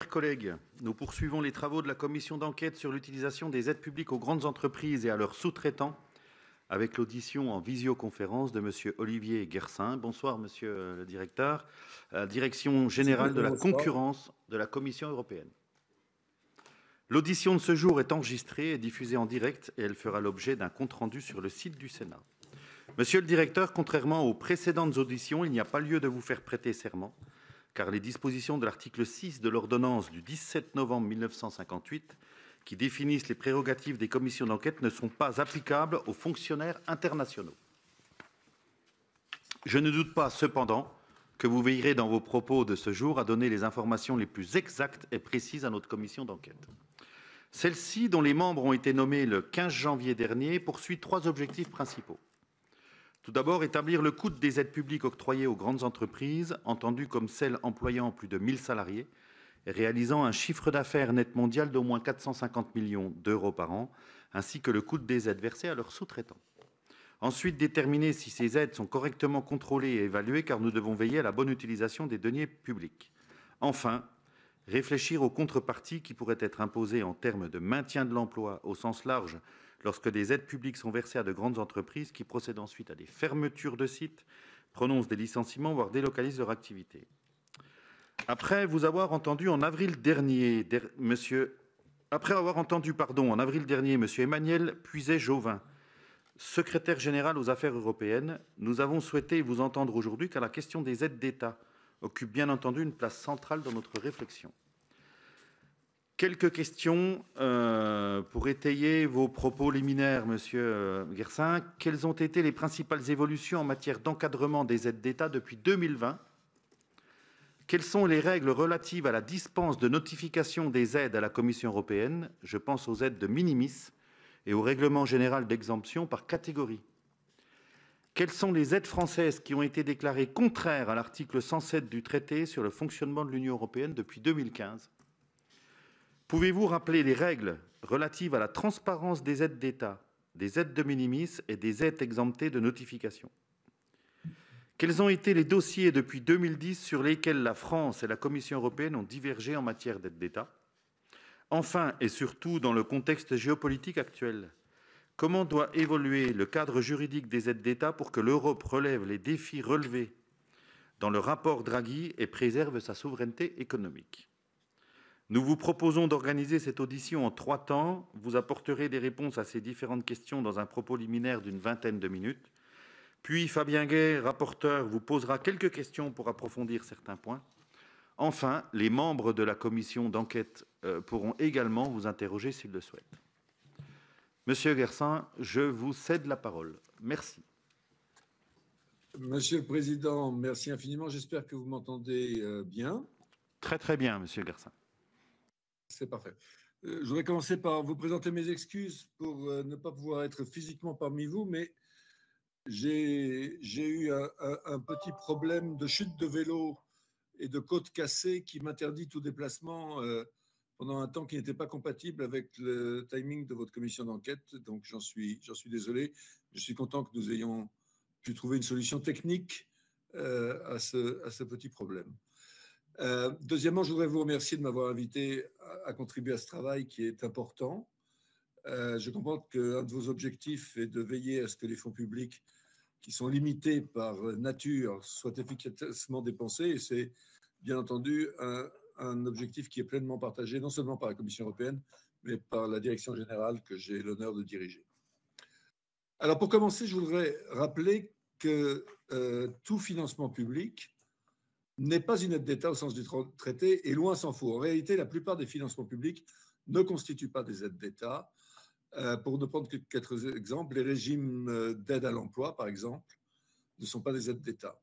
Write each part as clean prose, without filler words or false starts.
Chers collègues, nous poursuivons les travaux de la commission d'enquête sur l'utilisation des aides publiques aux grandes entreprises et à leurs sous-traitants avec l'audition en visioconférence de Monsieur Olivier Guersin. Bonsoir Monsieur le directeur, Direction générale de la concurrence de la Commission européenne. L'audition de ce jour est enregistrée et diffusée en direct et elle fera l'objet d'un compte-rendu sur le site du Sénat. Monsieur le directeur, contrairement aux précédentes auditions, il n'y a pas lieu de vous faire prêter serment, car les dispositions de l'article 6 de l'ordonnance du 17 novembre 1958, qui définissent les prérogatives des commissions d'enquête, ne sont pas applicables aux fonctionnaires internationaux. Je ne doute pas, cependant, que vous veillerez dans vos propos de ce jour à donner les informations les plus exactes et précises à notre commission d'enquête. Celle-ci, dont les membres ont été nommés le 15 janvier dernier, poursuit trois objectifs principaux. Tout d'abord, établir le coût des aides publiques octroyées aux grandes entreprises, entendues comme celles employant plus de 1000 salariés et réalisant un chiffre d'affaires net mondial d'au moins 450 millions d'euros par an, ainsi que le coût des aides versées à leurs sous-traitants. Ensuite, déterminer si ces aides sont correctement contrôlées et évaluées, car nous devons veiller à la bonne utilisation des deniers publics. Enfin, réfléchir aux contreparties qui pourraient être imposées en termes de maintien de l'emploi au sens large lorsque des aides publiques sont versées à de grandes entreprises qui procèdent ensuite à des fermetures de sites, prononcent des licenciements, voire délocalisent leur activité. Après avoir entendu en avril dernier, monsieur Emmanuel Puiset-Jauvin, secrétaire général aux affaires européennes, nous avons souhaité vous entendre aujourd'hui car la question des aides d'État occupe bien entendu une place centrale dans notre réflexion. Quelques questions pour étayer vos propos liminaires, Monsieur Guersin. Quelles ont été les principales évolutions en matière d'encadrement des aides d'État depuis 2020 ? Quelles sont les règles relatives à la dispense de notification des aides à la Commission européenne ? Je pense aux aides de minimis et au règlement général d'exemption par catégorie. Quelles sont les aides françaises qui ont été déclarées contraires à l'article 107 du traité sur le fonctionnement de l'Union européenne depuis 2015 ? Pouvez-vous rappeler les règles relatives à la transparence des aides d'État, des aides de minimis et des aides exemptées de notification ? Quels ont été les dossiers depuis 2010 sur lesquels la France et la Commission européenne ont divergé en matière d'aides d'État ? Enfin et surtout, dans le contexte géopolitique actuel, comment doit évoluer le cadre juridique des aides d'État pour que l'Europe relève les défis relevés dans le rapport Draghi et préserve sa souveraineté économique ? Nous vous proposons d'organiser cette audition en 3 temps. Vous apporterez des réponses à ces différentes questions dans un propos liminaire d'une vingtaine de minutes. Puis Fabien Gay, rapporteur, vous posera quelques questions pour approfondir certains points. Enfin, les membres de la commission d'enquête pourront également vous interroger s'ils le souhaitent. Monsieur Guersin, je vous cède la parole. Merci. Monsieur le Président, merci infiniment. J'espère que vous m'entendez bien. Très très bien, Monsieur Guersin. C'est parfait. Je voudrais commencer par vous présenter mes excuses pour ne pas pouvoir être physiquement parmi vous, mais j'ai eu un petit problème de chute de vélo et de côte cassée qui m'interdit tout déplacement pendant un temps qui n'était pas compatible avec le timing de votre commission d'enquête. Donc j'en suis désolé. Je suis content que nous ayons pu trouver une solution technique à ce petit problème. Deuxièmement, je voudrais vous remercier de m'avoir invité à contribuer à ce travail qui est important. Je comprends qu'un de vos objectifs est de veiller à ce que les fonds publics qui sont limités par nature soient efficacement dépensés, et c'est bien entendu un objectif qui est pleinement partagé non seulement par la Commission européenne, mais par la direction générale que j'ai l'honneur de diriger. Alors pour commencer, je voudrais rappeler que tout financement public n'est pas une aide d'État au sens du traité, et loin s'en faut. En réalité, la plupart des financements publics ne constituent pas des aides d'État. Pour ne prendre que 4 exemples, les régimes d'aide à l'emploi, par exemple, ne sont pas des aides d'État.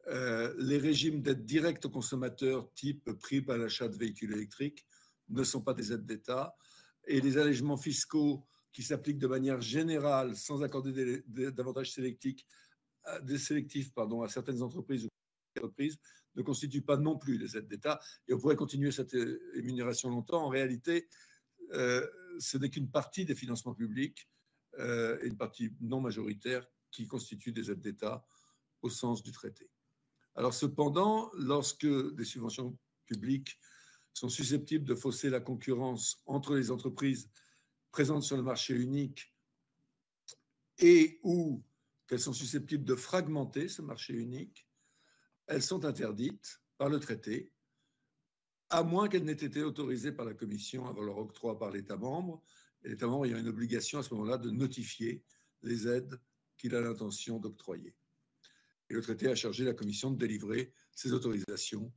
Les régimes d'aide directe aux consommateurs, type prime à l'achat de véhicules électriques, ne sont pas des aides d'État. Et les allègements fiscaux qui s'appliquent de manière générale, sans accorder d'avantages sélectifs à certaines entreprises ne constituent pas non plus des aides d'État. Et on pourrait continuer cette énumération longtemps. En réalité, ce n'est qu'une partie des financements publics et une partie non majoritaire qui constituent des aides d'État au sens du traité. Alors cependant, lorsque des subventions publiques sont susceptibles de fausser la concurrence entre les entreprises présentes sur le marché unique et ou qu'elles sont susceptibles de fragmenter ce marché unique, elles sont interdites par le traité, à moins qu'elles n'aient été autorisées par la Commission avant leur octroi par l'État membre, et l'État membre ayant une obligation à ce moment-là de notifier les aides qu'il a l'intention d'octroyer. Et le traité a chargé la Commission de délivrer ces autorisations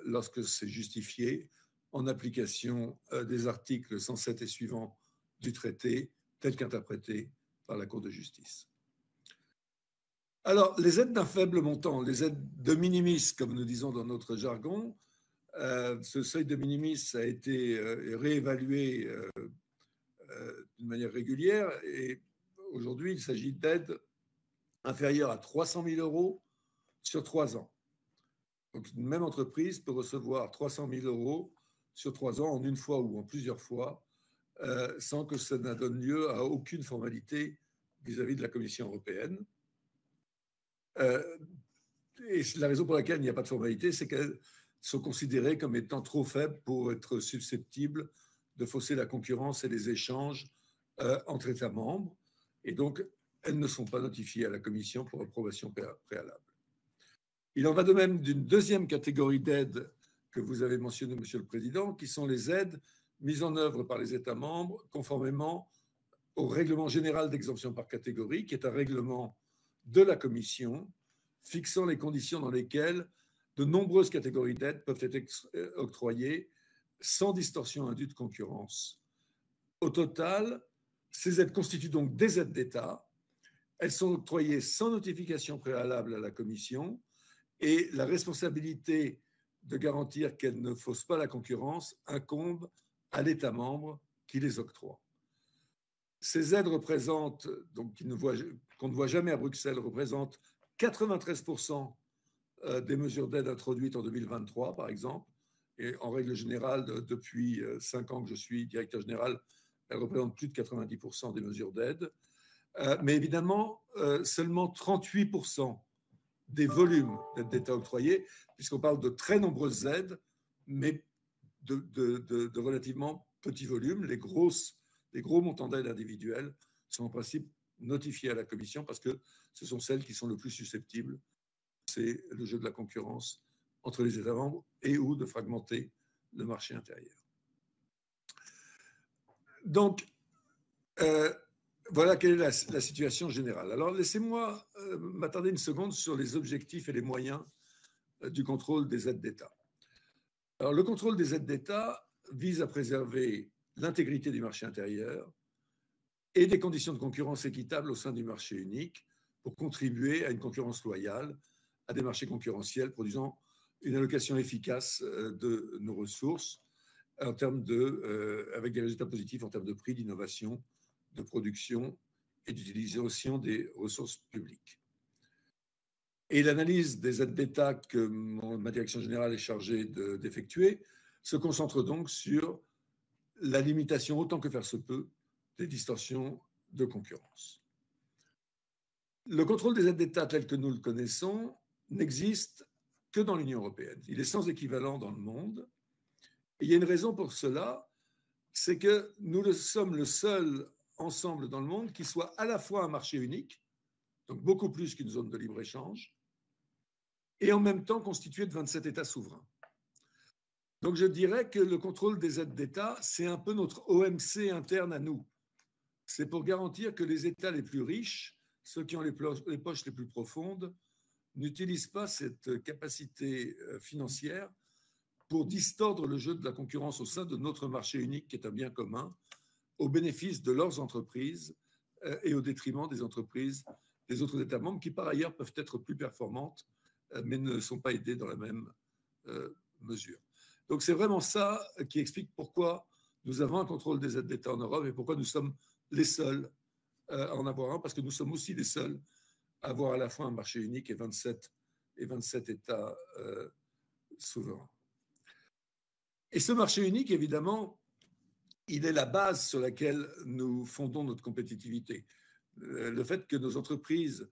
lorsque c'est justifié en application des articles 107 et suivants du traité, tels qu'interprétés par la Cour de justice. Alors, les aides d'un faible montant, les aides de minimis, comme nous disons dans notre jargon, ce seuil de minimis a été réévalué d'une manière régulière et aujourd'hui, il s'agit d'aides inférieures à 300 000 euros sur 3 ans. Donc, une même entreprise peut recevoir 300 000 euros sur 3 ans en une fois ou en plusieurs fois, sans que ça ne donne lieu à aucune formalité vis-à-vis de la Commission européenne. Et la raison pour laquelle il n'y a pas de formalité, c'est qu'elles sont considérées comme étant trop faibles pour être susceptibles de fausser la concurrence et les échanges entre États membres. Et donc, elles ne sont pas notifiées à la Commission pour approbation préalable. Il en va de même d'une deuxième catégorie d'aides que vous avez mentionnée, Monsieur le Président, qui sont les aides mises en œuvre par les États membres conformément au règlement général d'exemption par catégorie, qui est un règlement de la Commission fixant les conditions dans lesquelles de nombreuses catégories d'aides peuvent être octroyées sans distorsion indue de concurrence. Au total, ces aides constituent donc des aides d'État. Elles sont octroyées sans notification préalable à la Commission et la responsabilité de garantir qu'elles ne faussent pas la concurrence incombe à l'État membre qui les octroie. Ces aides représentent, donc qu'on ne voit jamais à Bruxelles, représentent 93% des mesures d'aide introduites en 2023, par exemple. Et en règle générale, depuis 5 ans que je suis directeur général, elles représentent plus de 90% des mesures d'aide. Mais évidemment, seulement 38% des volumes d'aides d'État octroyées, puisqu'on parle de très nombreuses aides, mais de relativement petits volumes. Les gros montants d'aide individuels sont en principe notifiés à la Commission parce que ce sont celles qui sont le plus susceptibles. C'est le jeu de la concurrence entre les États membres et ou de fragmenter le marché intérieur. Donc, voilà quelle est la situation générale. Alors, laissez-moi m'attarder une seconde sur les objectifs et les moyens du contrôle des aides d'État. Alors, le contrôle des aides d'État vise à préserver l'intégrité du marché intérieur et des conditions de concurrence équitables au sein du marché unique pour contribuer à une concurrence loyale, à des marchés concurrentiels produisant une allocation efficace de nos ressources en termes avec des résultats positifs en termes de prix, d'innovation, de production et d'utilisation des ressources publiques. Et l'analyse des aides d'État que ma direction générale est chargée d'effectuer se concentre donc sur la limitation, autant que faire se peut, des distorsions de concurrence. Le contrôle des aides d'État tel que nous le connaissons n'existe que dans l'Union européenne. Il est sans équivalent dans le monde. Et il y a une raison pour cela, c'est que nous sommes le seul ensemble dans le monde qui soit à la fois un marché unique, donc beaucoup plus qu'une zone de libre-échange, et en même temps constitué de 27 États souverains. Donc je dirais que le contrôle des aides d'État, c'est un peu notre OMC interne à nous. C'est pour garantir que les États les plus riches, ceux qui ont les poches les plus profondes, n'utilisent pas cette capacité financière pour distordre le jeu de la concurrence au sein de notre marché unique, qui est un bien commun, au bénéfice de leurs entreprises et au détriment des entreprises des autres États membres, qui par ailleurs peuvent être plus performantes, mais ne sont pas aidées dans la même mesure. Donc c'est vraiment ça qui explique pourquoi nous avons un contrôle des aides d'État en Europe et pourquoi nous sommes les seuls à en avoir un, parce que nous sommes aussi les seuls à avoir à la fois un marché unique et 27 États souverains. Et ce marché unique, évidemment, il est la base sur laquelle nous fondons notre compétitivité. Le fait que nos entreprises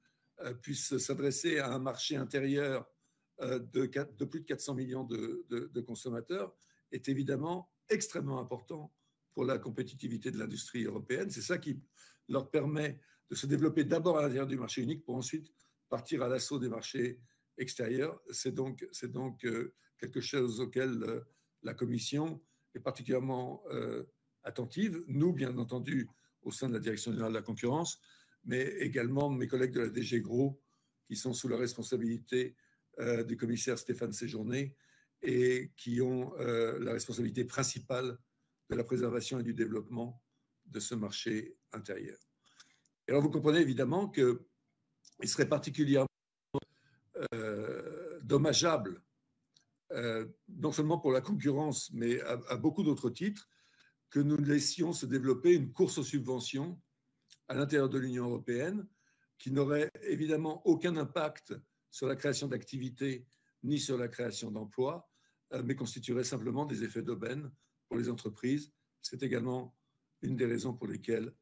puissent s'adresser à un marché intérieur de plus de 400 millions de consommateurs est évidemment extrêmement important pour la compétitivité de l'industrie européenne. C'est ça qui leur permet de se développer d'abord à l'intérieur du marché unique pour ensuite partir à l'assaut des marchés extérieurs. C'est donc quelque chose auquel la Commission est particulièrement attentive. Nous, bien entendu, au sein de la Direction générale de la concurrence, mais également mes collègues de la DG Gros, qui sont sous la responsabilité du commissaire Stéphane Séjourné et qui ont la responsabilité principale de la préservation et du développement de ce marché intérieur. Et alors, vous comprenez évidemment qu'il serait particulièrement dommageable, non seulement pour la concurrence, mais à beaucoup d'autres titres, que nous laissions se développer une course aux subventions à l'intérieur de l'Union européenne qui n'aurait évidemment aucun impact sur la création d'activités ni sur la création d'emplois, mais constituerait simplement des effets d'aubaine pour les entreprises. C'est également une des raisons pour lesquelles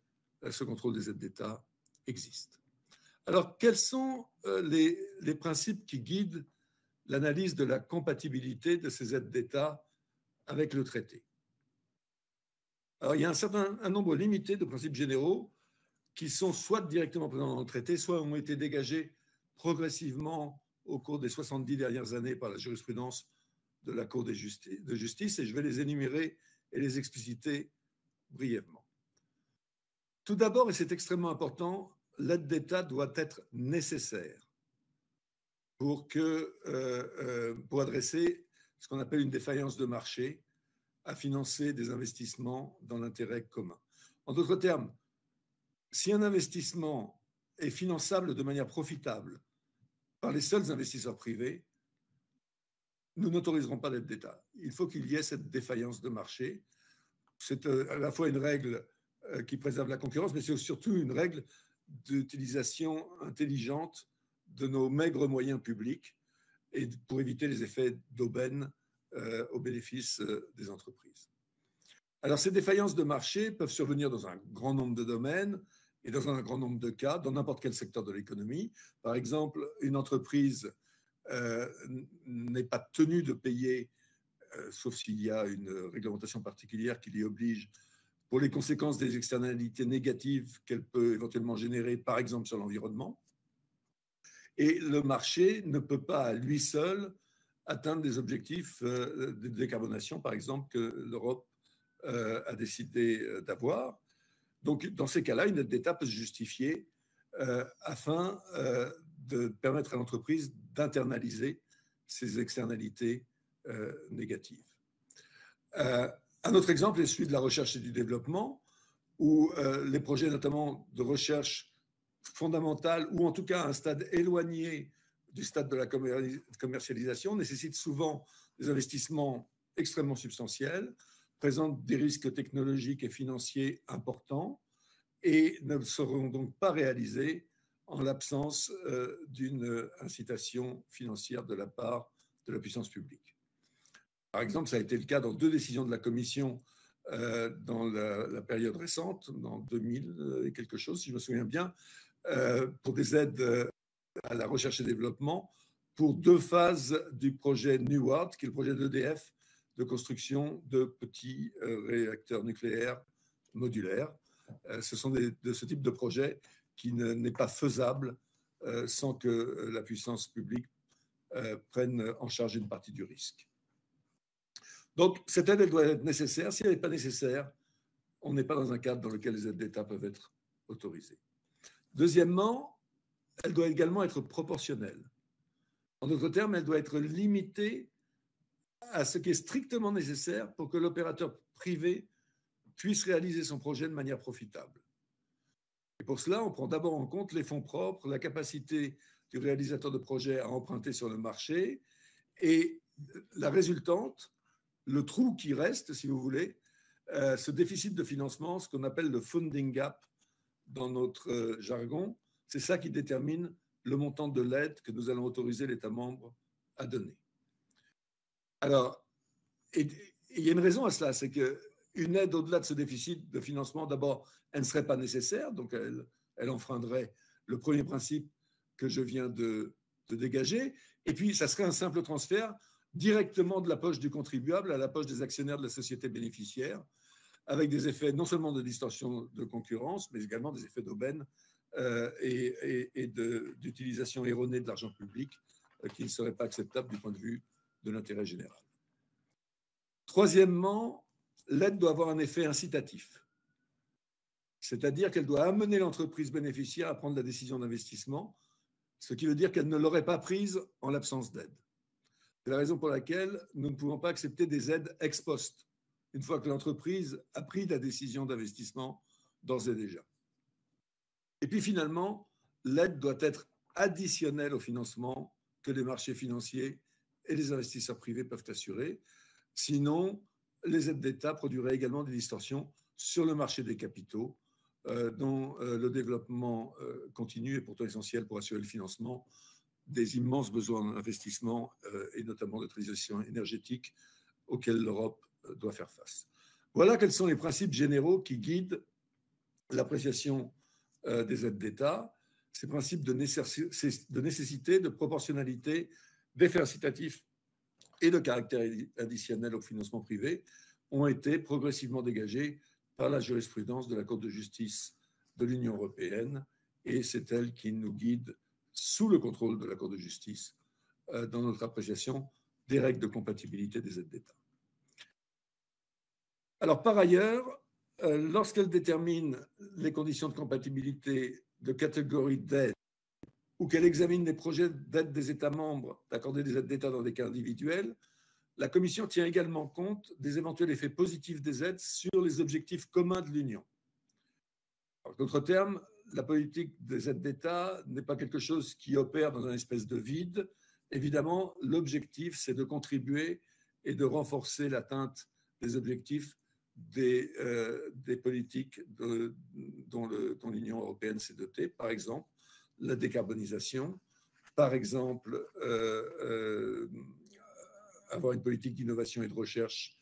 ce contrôle des aides d'État existe. Alors, quels sont les principes qui guident l'analyse de la compatibilité de ces aides d'État avec le traité? Alors, il y a un nombre limité de principes généraux qui sont soit directement présents dans le traité, soit ont été dégagés progressivement au cours des 70 dernières années par la jurisprudence de la Cour de justice, et je vais les énumérer et les expliciter brièvement. Tout d'abord, et c'est extrêmement important, l'aide d'État doit être nécessaire pour adresser ce qu'on appelle une défaillance de marché à financer des investissements dans l'intérêt commun. En d'autres termes, si un investissement est finançable de manière profitable par les seuls investisseurs privés, nous n'autoriserons pas d'aide d'État. Il faut qu'il y ait cette défaillance de marché. C'est à la fois une règle qui préserve la concurrence, mais c'est surtout une règle d'utilisation intelligente de nos maigres moyens publics et pour éviter les effets d'aubaine au bénéfice des entreprises. Alors, ces défaillances de marché peuvent survenir dans un grand nombre de domaines et dans un grand nombre de cas, dans n'importe quel secteur de l'économie. Par exemple, une entreprise n'est pas tenue de payer, sauf s'il y a une réglementation particulière qui l'y oblige, pour les conséquences des externalités négatives qu'elle peut éventuellement générer, par exemple sur l'environnement. Et le marché ne peut pas à lui seul atteindre des objectifs de décarbonation, par exemple, que l'Europe a décidé d'avoir. Donc, dans ces cas-là, une aide d'État peut se justifier afin de permettre à l'entreprise d'internaliser ces externalités négatives. Un autre exemple est celui de la recherche et du développement, où les projets notamment de recherche fondamentale, ou en tout cas à un stade éloigné du stade de la commercialisation, nécessitent souvent des investissements extrêmement substantiels, présentent des risques technologiques et financiers importants et ne seront donc pas réalisés en l'absence d'une incitation financière de la part de la puissance publique. Par exemple, ça a été le cas dans 2 décisions de la Commission dans la période récente, dans 2000 et quelque chose, si je me souviens bien, pour des aides à la recherche et développement pour 2 phases du projet NUWARD, qui est le projet d'EDF de construction de petits réacteurs nucléaires modulaires. Ce sont de ce type de projet qui n'est pas faisable sans que la puissance publique prenne en charge une partie du risque. Donc, cette aide, elle doit être nécessaire. Si elle n'est pas nécessaire, on n'est pas dans un cadre dans lequel les aides d'État peuvent être autorisées. Deuxièmement, elle doit également être proportionnelle. En d'autres termes, elle doit être limitée à ce qui est strictement nécessaire pour que l'opérateur privé puisse réaliser son projet de manière profitable. Et pour cela, on prend d'abord en compte les fonds propres, la capacité du réalisateur de projet à emprunter sur le marché et la résultante, le trou qui reste, si vous voulez, ce déficit de financement, ce qu'on appelle le funding gap dans notre jargon, c'est ça qui détermine le montant de l'aide que nous allons autoriser l'État membre à donner. Alors, il y a une raison à cela, c'est qu'une aide au-delà de ce déficit de financement, d'abord, elle ne serait pas nécessaire, donc elle enfreindrait le premier principe que je viens de dégager, et puis ça serait un simple transfert directement de la poche du contribuable à la poche des actionnaires de la société bénéficiaire, avec des effets non seulement de distorsion de concurrence, mais également des effets d'aubaine et d'utilisation erronée de l'argent public qui ne serait pas acceptable du point de vue de l'intérêt général. Troisièmement, l'aide doit avoir un effet incitatif, c'est-à-dire qu'elle doit amener l'entreprise bénéficiaire à prendre la décision d'investissement, ce qui veut dire qu'elle ne l'aurait pas prise en l'absence d'aide. C'est la raison pour laquelle nous ne pouvons pas accepter des aides ex post, une fois que l'entreprise a pris la décision d'investissement d'ores et déjà. Et puis finalement, l'aide doit être additionnelle au financement que les marchés financiers et les investisseurs privés peuvent assurer. Sinon, les aides d'État produiraient également des distorsions sur le marché des capitaux, dont le développement continu est pourtant essentiel pour assurer le financement des immenses besoins d'investissement et notamment de transition énergétique auxquels l'Europe doit faire face. Voilà quels sont les principes généraux qui guident l'appréciation des aides d'État. Ces principes de nécessité, de proportionnalité, d'effet incitatif et de caractère additionnel au financement privé ont été progressivement dégagés par la jurisprudence de la Cour de justice de l'Union européenne, et c'est elle qui nous guide sous le contrôle de la Cour de justice dans notre appréciation des règles de compatibilité des aides d'État. Alors, par ailleurs, lorsqu'elle détermine les conditions de compatibilité de catégorie d'aide ou qu'elle examine les projets d'aide des États membres d'accorder des aides d'État dans des cas individuels, la Commission tient également compte des éventuels effets positifs des aides sur les objectifs communs de l'Union. En d'autres termes, la politique des aides d'État n'est pas quelque chose qui opère dans une espèce de vide. Évidemment, l'objectif, c'est de contribuer et de renforcer l'atteinte des objectifs des politiques dont l'Union européenne s'est dotée. Par exemple, la décarbonisation, par exemple, avoir une politique d'innovation et de recherche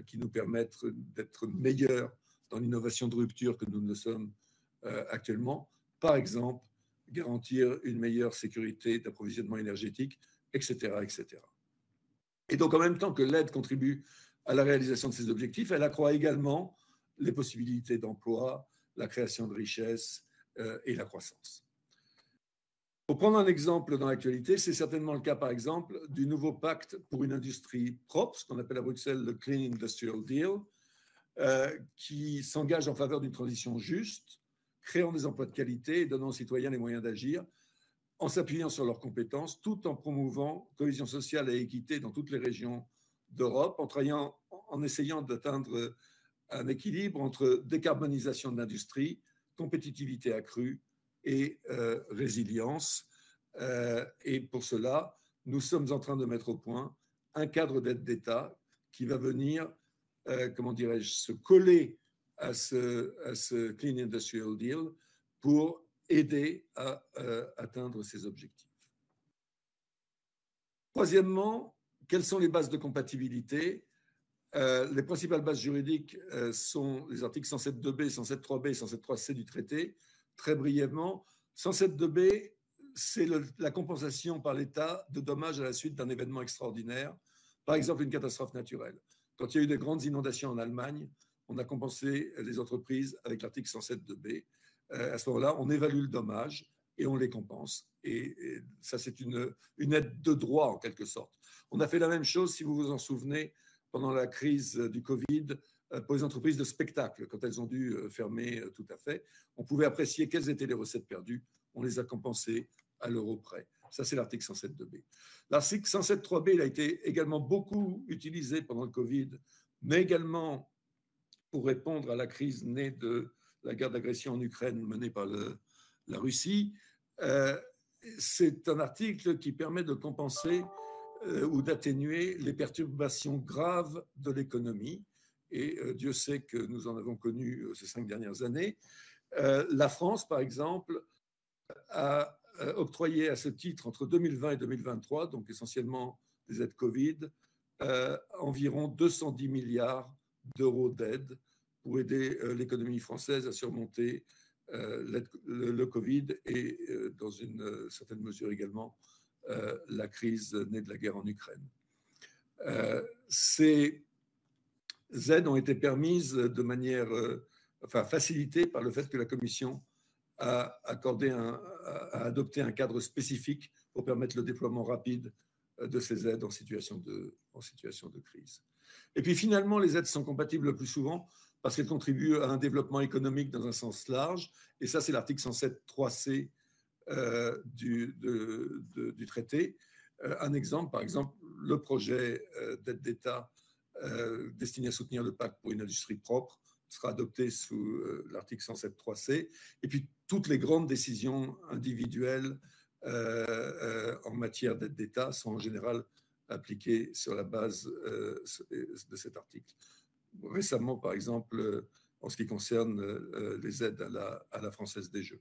qui nous permette d'être meilleurs dans l'innovation de rupture que nous ne le sommes actuellement. Par exemple, garantir une meilleure sécurité d'approvisionnement énergétique, etc., etc. Et donc, en même temps que l'aide contribue à la réalisation de ces objectifs, elle accroît également les possibilités d'emploi, la création de richesses et la croissance. Pour prendre un exemple dans l'actualité, c'est certainement le cas, par exemple, du nouveau pacte pour une industrie propre, ce qu'on appelle à Bruxelles le Clean Industrial Deal, qui s'engage en faveur d'une transition juste, créant des emplois de qualité et donnant aux citoyens les moyens d'agir en s'appuyant sur leurs compétences, tout en promouvant cohésion sociale et équité dans toutes les régions d'Europe, en essayant d'atteindre un équilibre entre décarbonisation de l'industrie, compétitivité accrue et résilience. Et pour cela, nous sommes en train de mettre au point un cadre d'aide d'État qui va venir, comment dirais-je, se coller à ce Clean Industrial Deal pour aider à atteindre ces objectifs. Troisièmement, quelles sont les bases de compatibilité? Les principales bases juridiques sont les articles 107.2b, 107.3b et 107.3c du traité. Très brièvement, 107.2b, c'est la compensation par l'État de dommages à la suite d'un événement extraordinaire, par exemple une catastrophe naturelle. Quand il y a eu de grandes inondations en Allemagne, on a compensé les entreprises avec l'article 107.2b. À ce moment-là, on évalue le dommage et on les compense. Et ça, c'est une aide de droit, en quelque sorte. On a fait la même chose, si vous vous en souvenez, pendant la crise du Covid, pour les entreprises de spectacle, quand elles ont dû fermer tout à fait. On pouvait apprécier quelles étaient les recettes perdues. On les a compensées à l'euro près. Ça, c'est l'article 107.2b. L'article 107.3b, il a été également beaucoup utilisé pendant le Covid, mais également pour répondre à la crise née de la guerre d'agression en Ukraine menée par la Russie. C'est un article qui permet de compenser ou d'atténuer les perturbations graves de l'économie. Et Dieu sait que nous en avons connu ces 5 dernières années. La France, par exemple, a octroyé à ce titre, entre 2020 et 2023, donc essentiellement des aides Covid, environ 210 milliards d'euros d'aide pour aider l'économie française à surmonter le Covid et, dans une certaine mesure également, la crise née de la guerre en Ukraine. Ces aides ont été permises de manière facilitée par le fait que la Commission a adopté un cadre spécifique pour permettre le déploiement rapide de ces aides en situation de crise. Et puis finalement, les aides sont compatibles le plus souvent parce qu'elles contribuent à un développement économique dans un sens large. Et ça, c'est l'article 107.3c du traité. Un exemple, par exemple, le projet d'aide d'État destiné à soutenir le pacte pour une industrie propre sera adopté sous l'article 107.3c. Et puis, toutes les grandes décisions individuelles en matière d'aide d'État sont en général appliquées sur la base de cet article. Récemment, par exemple, en ce qui concerne les aides à la Française des Jeux.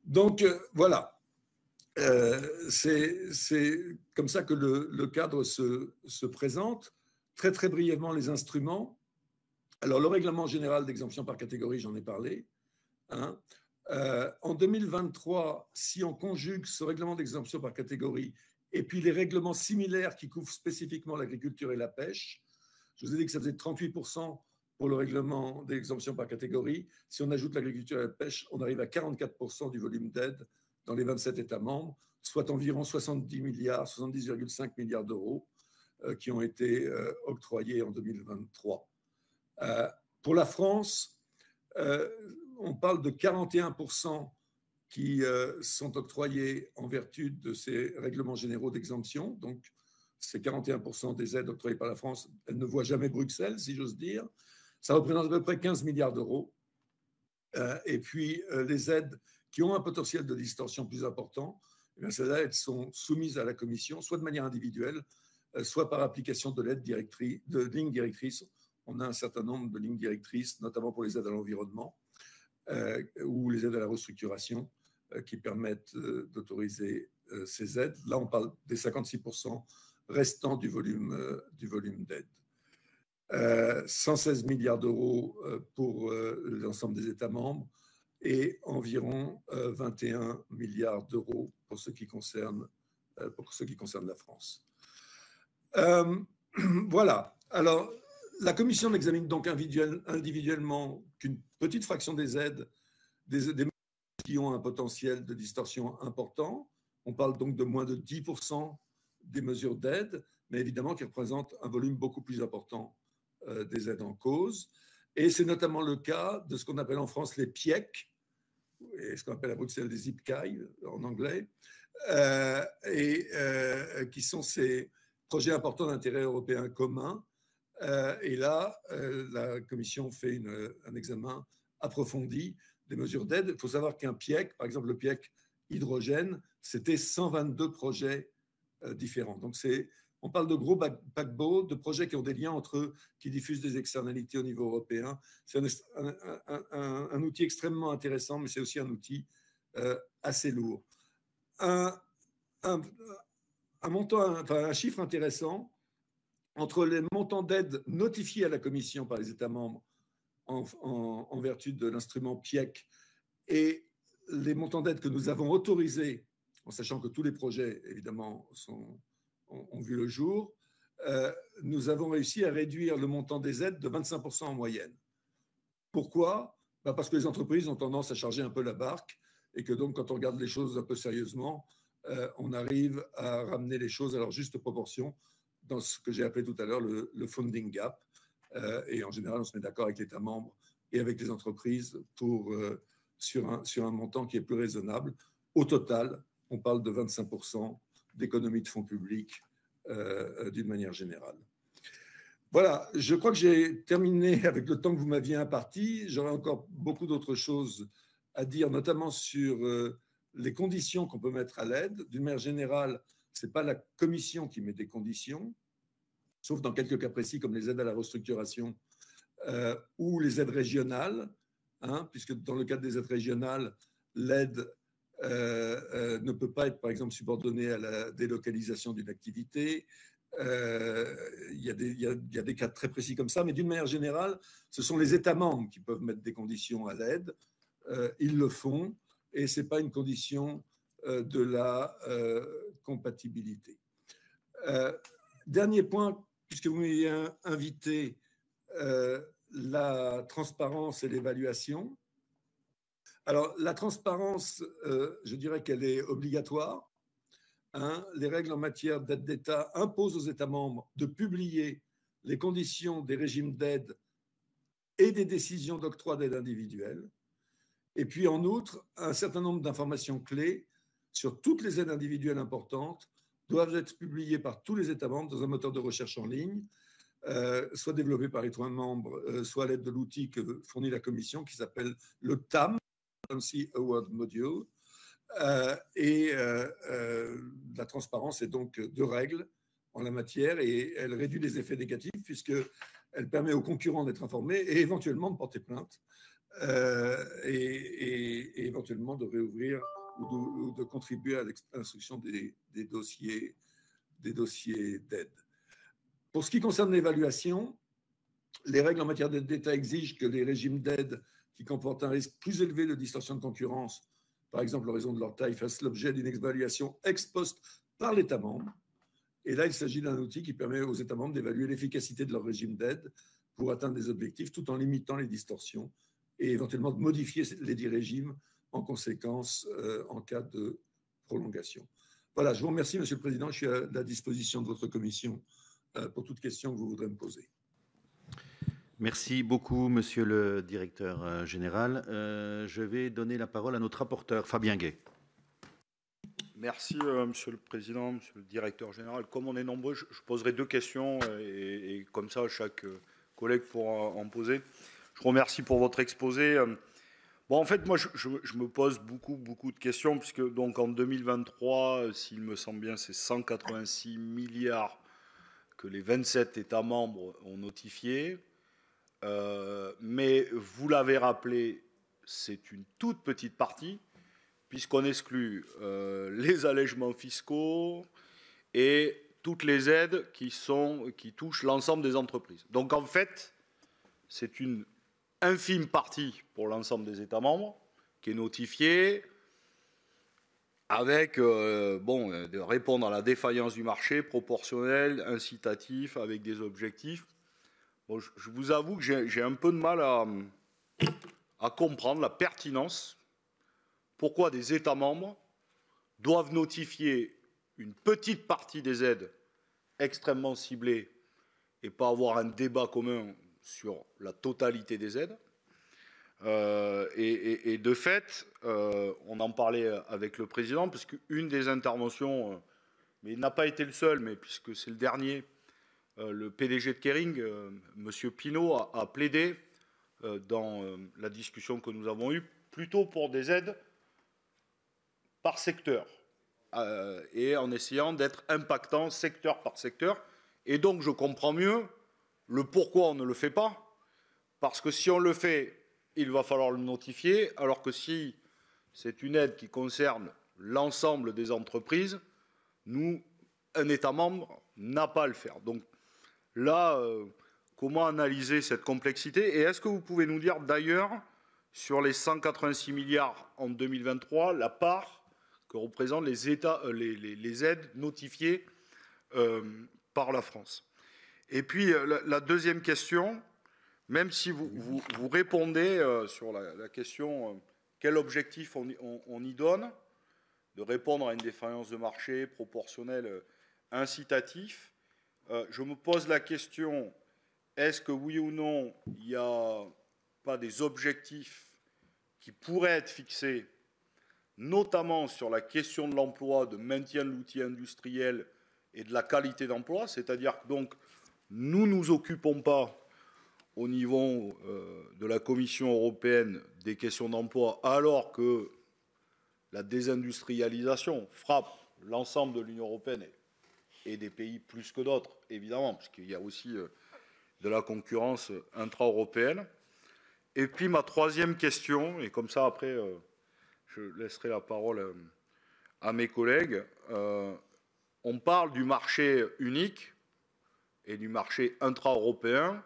Donc, voilà. C'est comme ça que le cadre se présente. Très, très brièvement, les instruments. Alors, le règlement général d'exemption par catégorie, j'en ai parlé. Hein. En 2023, si on conjugue ce règlement d'exemption par catégorie et puis les règlements similaires qui couvrent spécifiquement l'agriculture et la pêche, je vous ai dit que ça faisait 38% pour le règlement d'exemption par catégorie. Si on ajoute l'agriculture et la pêche, on arrive à 44% du volume d'aide dans les 27 États membres, soit environ 70,5 milliards d'euros qui ont été octroyés en 2023. Pour la France, on parle de 41% qui sont octroyés en vertu de ces règlements généraux d'exemption. Donc, ces 41% des aides octroyées par la France, elles ne voient jamais Bruxelles, si j'ose dire. Ça représente à peu près 15 milliards d'euros. Et puis, les aides qui ont un potentiel de distorsion plus important, eh celles-là, elles sont soumises à la Commission, soit de manière individuelle, soit par application de lignes directrices. On a un certain nombre de lignes directrices, notamment pour les aides à l'environnement ou les aides à la restructuration, qui permettent d'autoriser ces aides. Là, on parle des 56% restants du volume d'aide. 116 milliards d'euros pour l'ensemble des États membres et environ 21 milliards d'euros pour ce qui concerne la France. Voilà. Alors, la Commission n'examine donc individuellement qu'une petite fraction des aides, des qui ont un potentiel de distorsion important. On parle donc de moins de 10% des mesures d'aide, mais évidemment qui représentent un volume beaucoup plus important des aides en cause. Et c'est notamment le cas de ce qu'on appelle en France les PIEC, et ce qu'on appelle à Bruxelles des IPCAI en anglais, qui sont ces projets importants d'intérêt européen commun. Et là, la Commission fait un examen approfondi des mesures d'aide. Il faut savoir qu'un PIEC, par exemple le PIEC hydrogène, c'était 122 projets différents. Donc on parle de gros paquebots, de projets qui ont des liens entre eux, qui diffusent des externalités au niveau européen. C'est un outil extrêmement intéressant, mais c'est aussi un outil assez lourd. Un chiffre intéressant, entre les montants d'aide notifiés à la Commission par les États membres en vertu de l'instrument PIEC et les montants d'aide que nous avons autorisés, en sachant que tous les projets, évidemment, ont vu le jour, nous avons réussi à réduire le montant des aides de 25% en moyenne. Pourquoi ? Parce que les entreprises ont tendance à charger un peu la barque et que donc, quand on regarde les choses un peu sérieusement, on arrive à ramener les choses à leur juste proportion dans ce que j'ai appelé tout à l'heure le funding gap. Et en général, on se met d'accord avec l'État membre et avec les entreprises sur un montant qui est plus raisonnable. Au total, on parle de 25% d'économie de fonds publics d'une manière générale. Voilà, je crois que j'ai terminé avec le temps que vous m'aviez imparti. J'aurais encore beaucoup d'autres choses à dire, notamment sur les conditions qu'on peut mettre à l'aide. D'une manière générale, ce n'est pas la Commission qui met des conditions, sauf dans quelques cas précis comme les aides à la restructuration ou les aides régionales, puisque dans le cadre des aides régionales, l'aide ne peut pas être, par exemple, subordonnée à la délocalisation d'une activité. Il y a des cas très précis comme ça, mais d'une manière générale, ce sont les États membres qui peuvent mettre des conditions à l'aide. Ils le font, et ce n'est pas une condition de la compatibilité. Dernier point, puisque vous m'avez invité, la transparence et l'évaluation. Alors, la transparence, je dirais qu'elle est obligatoire. Les règles en matière d'aide d'État imposent aux États membres de publier les conditions des régimes d'aide et des décisions d'octroi d'aide individuelle. Et puis, en outre, un certain nombre d'informations clés sur toutes les aides individuelles importantes doivent être publiées par tous les États membres dans un moteur de recherche en ligne, soit développé par les États membres, soit à l'aide de l'outil que fournit la Commission, qui s'appelle le TAM, Transparency Award Module. La transparence est donc de règles en la matière et elle réduit les effets négatifs puisqu'elle permet aux concurrents d'être informés et éventuellement de porter plainte et éventuellement de réouvrir ou de contribuer à l'instruction des dossiers d'aide. Pour ce qui concerne l'évaluation, les règles en matière d'aide d'État exigent que les régimes d'aide qui comportent un risque plus élevé de distorsion de concurrence, par exemple en raison de leur taille, fassent l'objet d'une évaluation ex post par l'État membre. Et là, il s'agit d'un outil qui permet aux États membres d'évaluer l'efficacité de leur régime d'aide pour atteindre des objectifs tout en limitant les distorsions et éventuellement de modifier les dits régimes en conséquence en cas de prolongation. Voilà, je vous remercie, Monsieur le Président. Je suis à la disposition de votre commission pour toute question que vous voudrez me poser. Merci beaucoup, Monsieur le Directeur général. Je vais donner la parole à notre rapporteur, Fabien Gay. Merci, Monsieur le Président, Monsieur le Directeur général. Comme on est nombreux, je poserai 2 questions et comme ça, chaque collègue pourra en poser. Je vous remercie pour votre exposé. Bon, en fait, moi, je me pose beaucoup de questions puisque donc en 2023, s'il me semble bien, c'est 186 milliards que les 27 États membres ont notifiés. Mais vous l'avez rappelé, c'est une toute petite partie, puisqu'on exclut les allègements fiscaux et toutes les aides qui touchent l'ensemble des entreprises. Donc en fait, c'est une infime partie pour l'ensemble des États membres qui est notifiée avec de répondre à la défaillance du marché, proportionnel, incitatif, avec des objectifs. Bon, je vous avoue que j'ai un peu de mal à comprendre la pertinence. Pourquoi des États membres doivent notifier une petite partie des aides extrêmement ciblées et pas avoir un débat commun sur la totalité des aides. Et de fait, on en parlait avec le Président, parce qu'une des interventions, mais il n'a pas été le seul, mais puisque c'est le dernier, le PDG de Kering, M. Pinault, a plaidé dans la discussion que nous avons eue, plutôt pour des aides par secteur, et en essayant d'être impactant secteur par secteur. Et donc, je comprends mieux le pourquoi on ne le fait pas, parce que si on le fait, il va falloir le notifier, alors que si c'est une aide qui concerne l'ensemble des entreprises, un État membre n'a pas à le faire. Donc là, comment analyser cette complexité? Et est-ce que vous pouvez nous dire d'ailleurs, sur les 186 milliards en 2023, la part que représentent les aides notifiées par la France? Et puis la deuxième question, même si vous répondez sur la question quel objectif on y donne, de répondre à une défaillance de marché proportionnelle, incitatif, je me pose la question, est-ce que oui ou non, il n'y a pas des objectifs qui pourraient être fixés, notamment sur la question de l'emploi, de maintien de l'outil industriel et de la qualité d'emploi, c'est-à-dire que donc nous ne nous occupons pas au niveau de la Commission européenne des questions d'emploi, alors que la désindustrialisation frappe l'ensemble de l'Union européenne et des pays plus que d'autres, évidemment, parce qu'il y a aussi de la concurrence intra-européenne. Et puis ma troisième question, et comme ça après je laisserai la parole à mes collègues, on parle du marché unique et du marché intra-européen,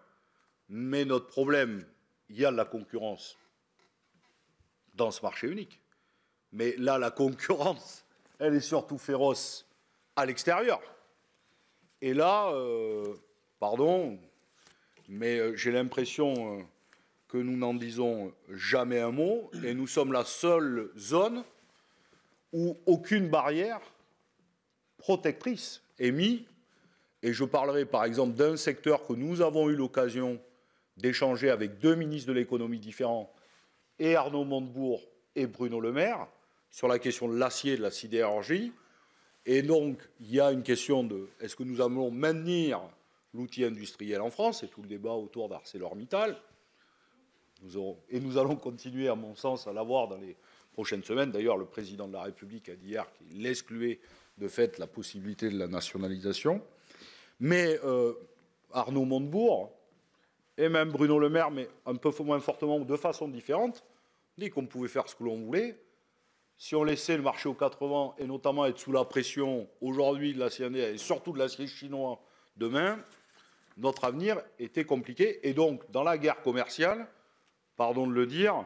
mais notre problème, il y a de la concurrence dans ce marché unique. Mais là, la concurrence, elle est surtout féroce à l'extérieur. Et là, pardon, mais j'ai l'impression que nous n'en disons jamais un mot, et nous sommes la seule zone où aucune barrière protectrice est mise. Et je parlerai par exemple d'un secteur que nous avons eu l'occasion d'échanger avec deux ministres de l'économie différents, et Arnaud Montebourg et Bruno Le Maire, sur la question de l'acier et de la sidérurgie. Et donc, il y a une question de est-ce que nous allons maintenir l'outil industriel en France? C'est tout le débat autour d'ArcelorMittal. Et nous allons continuer, à mon sens, à l'avoir dans les prochaines semaines. D'ailleurs, le président de la République a dit hier qu'il excluait de fait la possibilité de la nationalisation. Mais Arnaud Montebourg et même Bruno Le Maire, mais un peu moins fortement ou de façon différente, dit qu'on pouvait faire ce que l'on voulait. Si on laissait le marché aux 80 et notamment être sous la pression aujourd'hui de l'acier et surtout de l'acier chinois demain, notre avenir était compliqué. Et donc, dans la guerre commerciale, pardon de le dire,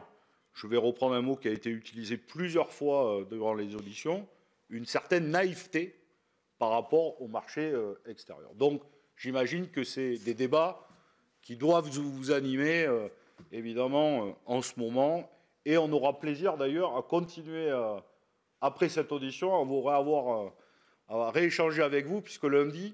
je vais reprendre un mot qui a été utilisé plusieurs fois devant les auditions, une certaine naïveté par rapport au marché extérieur. Donc, j'imagine que c'est des débats qui doivent vous animer, évidemment, en ce moment. Et on aura plaisir, d'ailleurs, à continuer, après cette audition, à rééchanger avec vous, puisque lundi,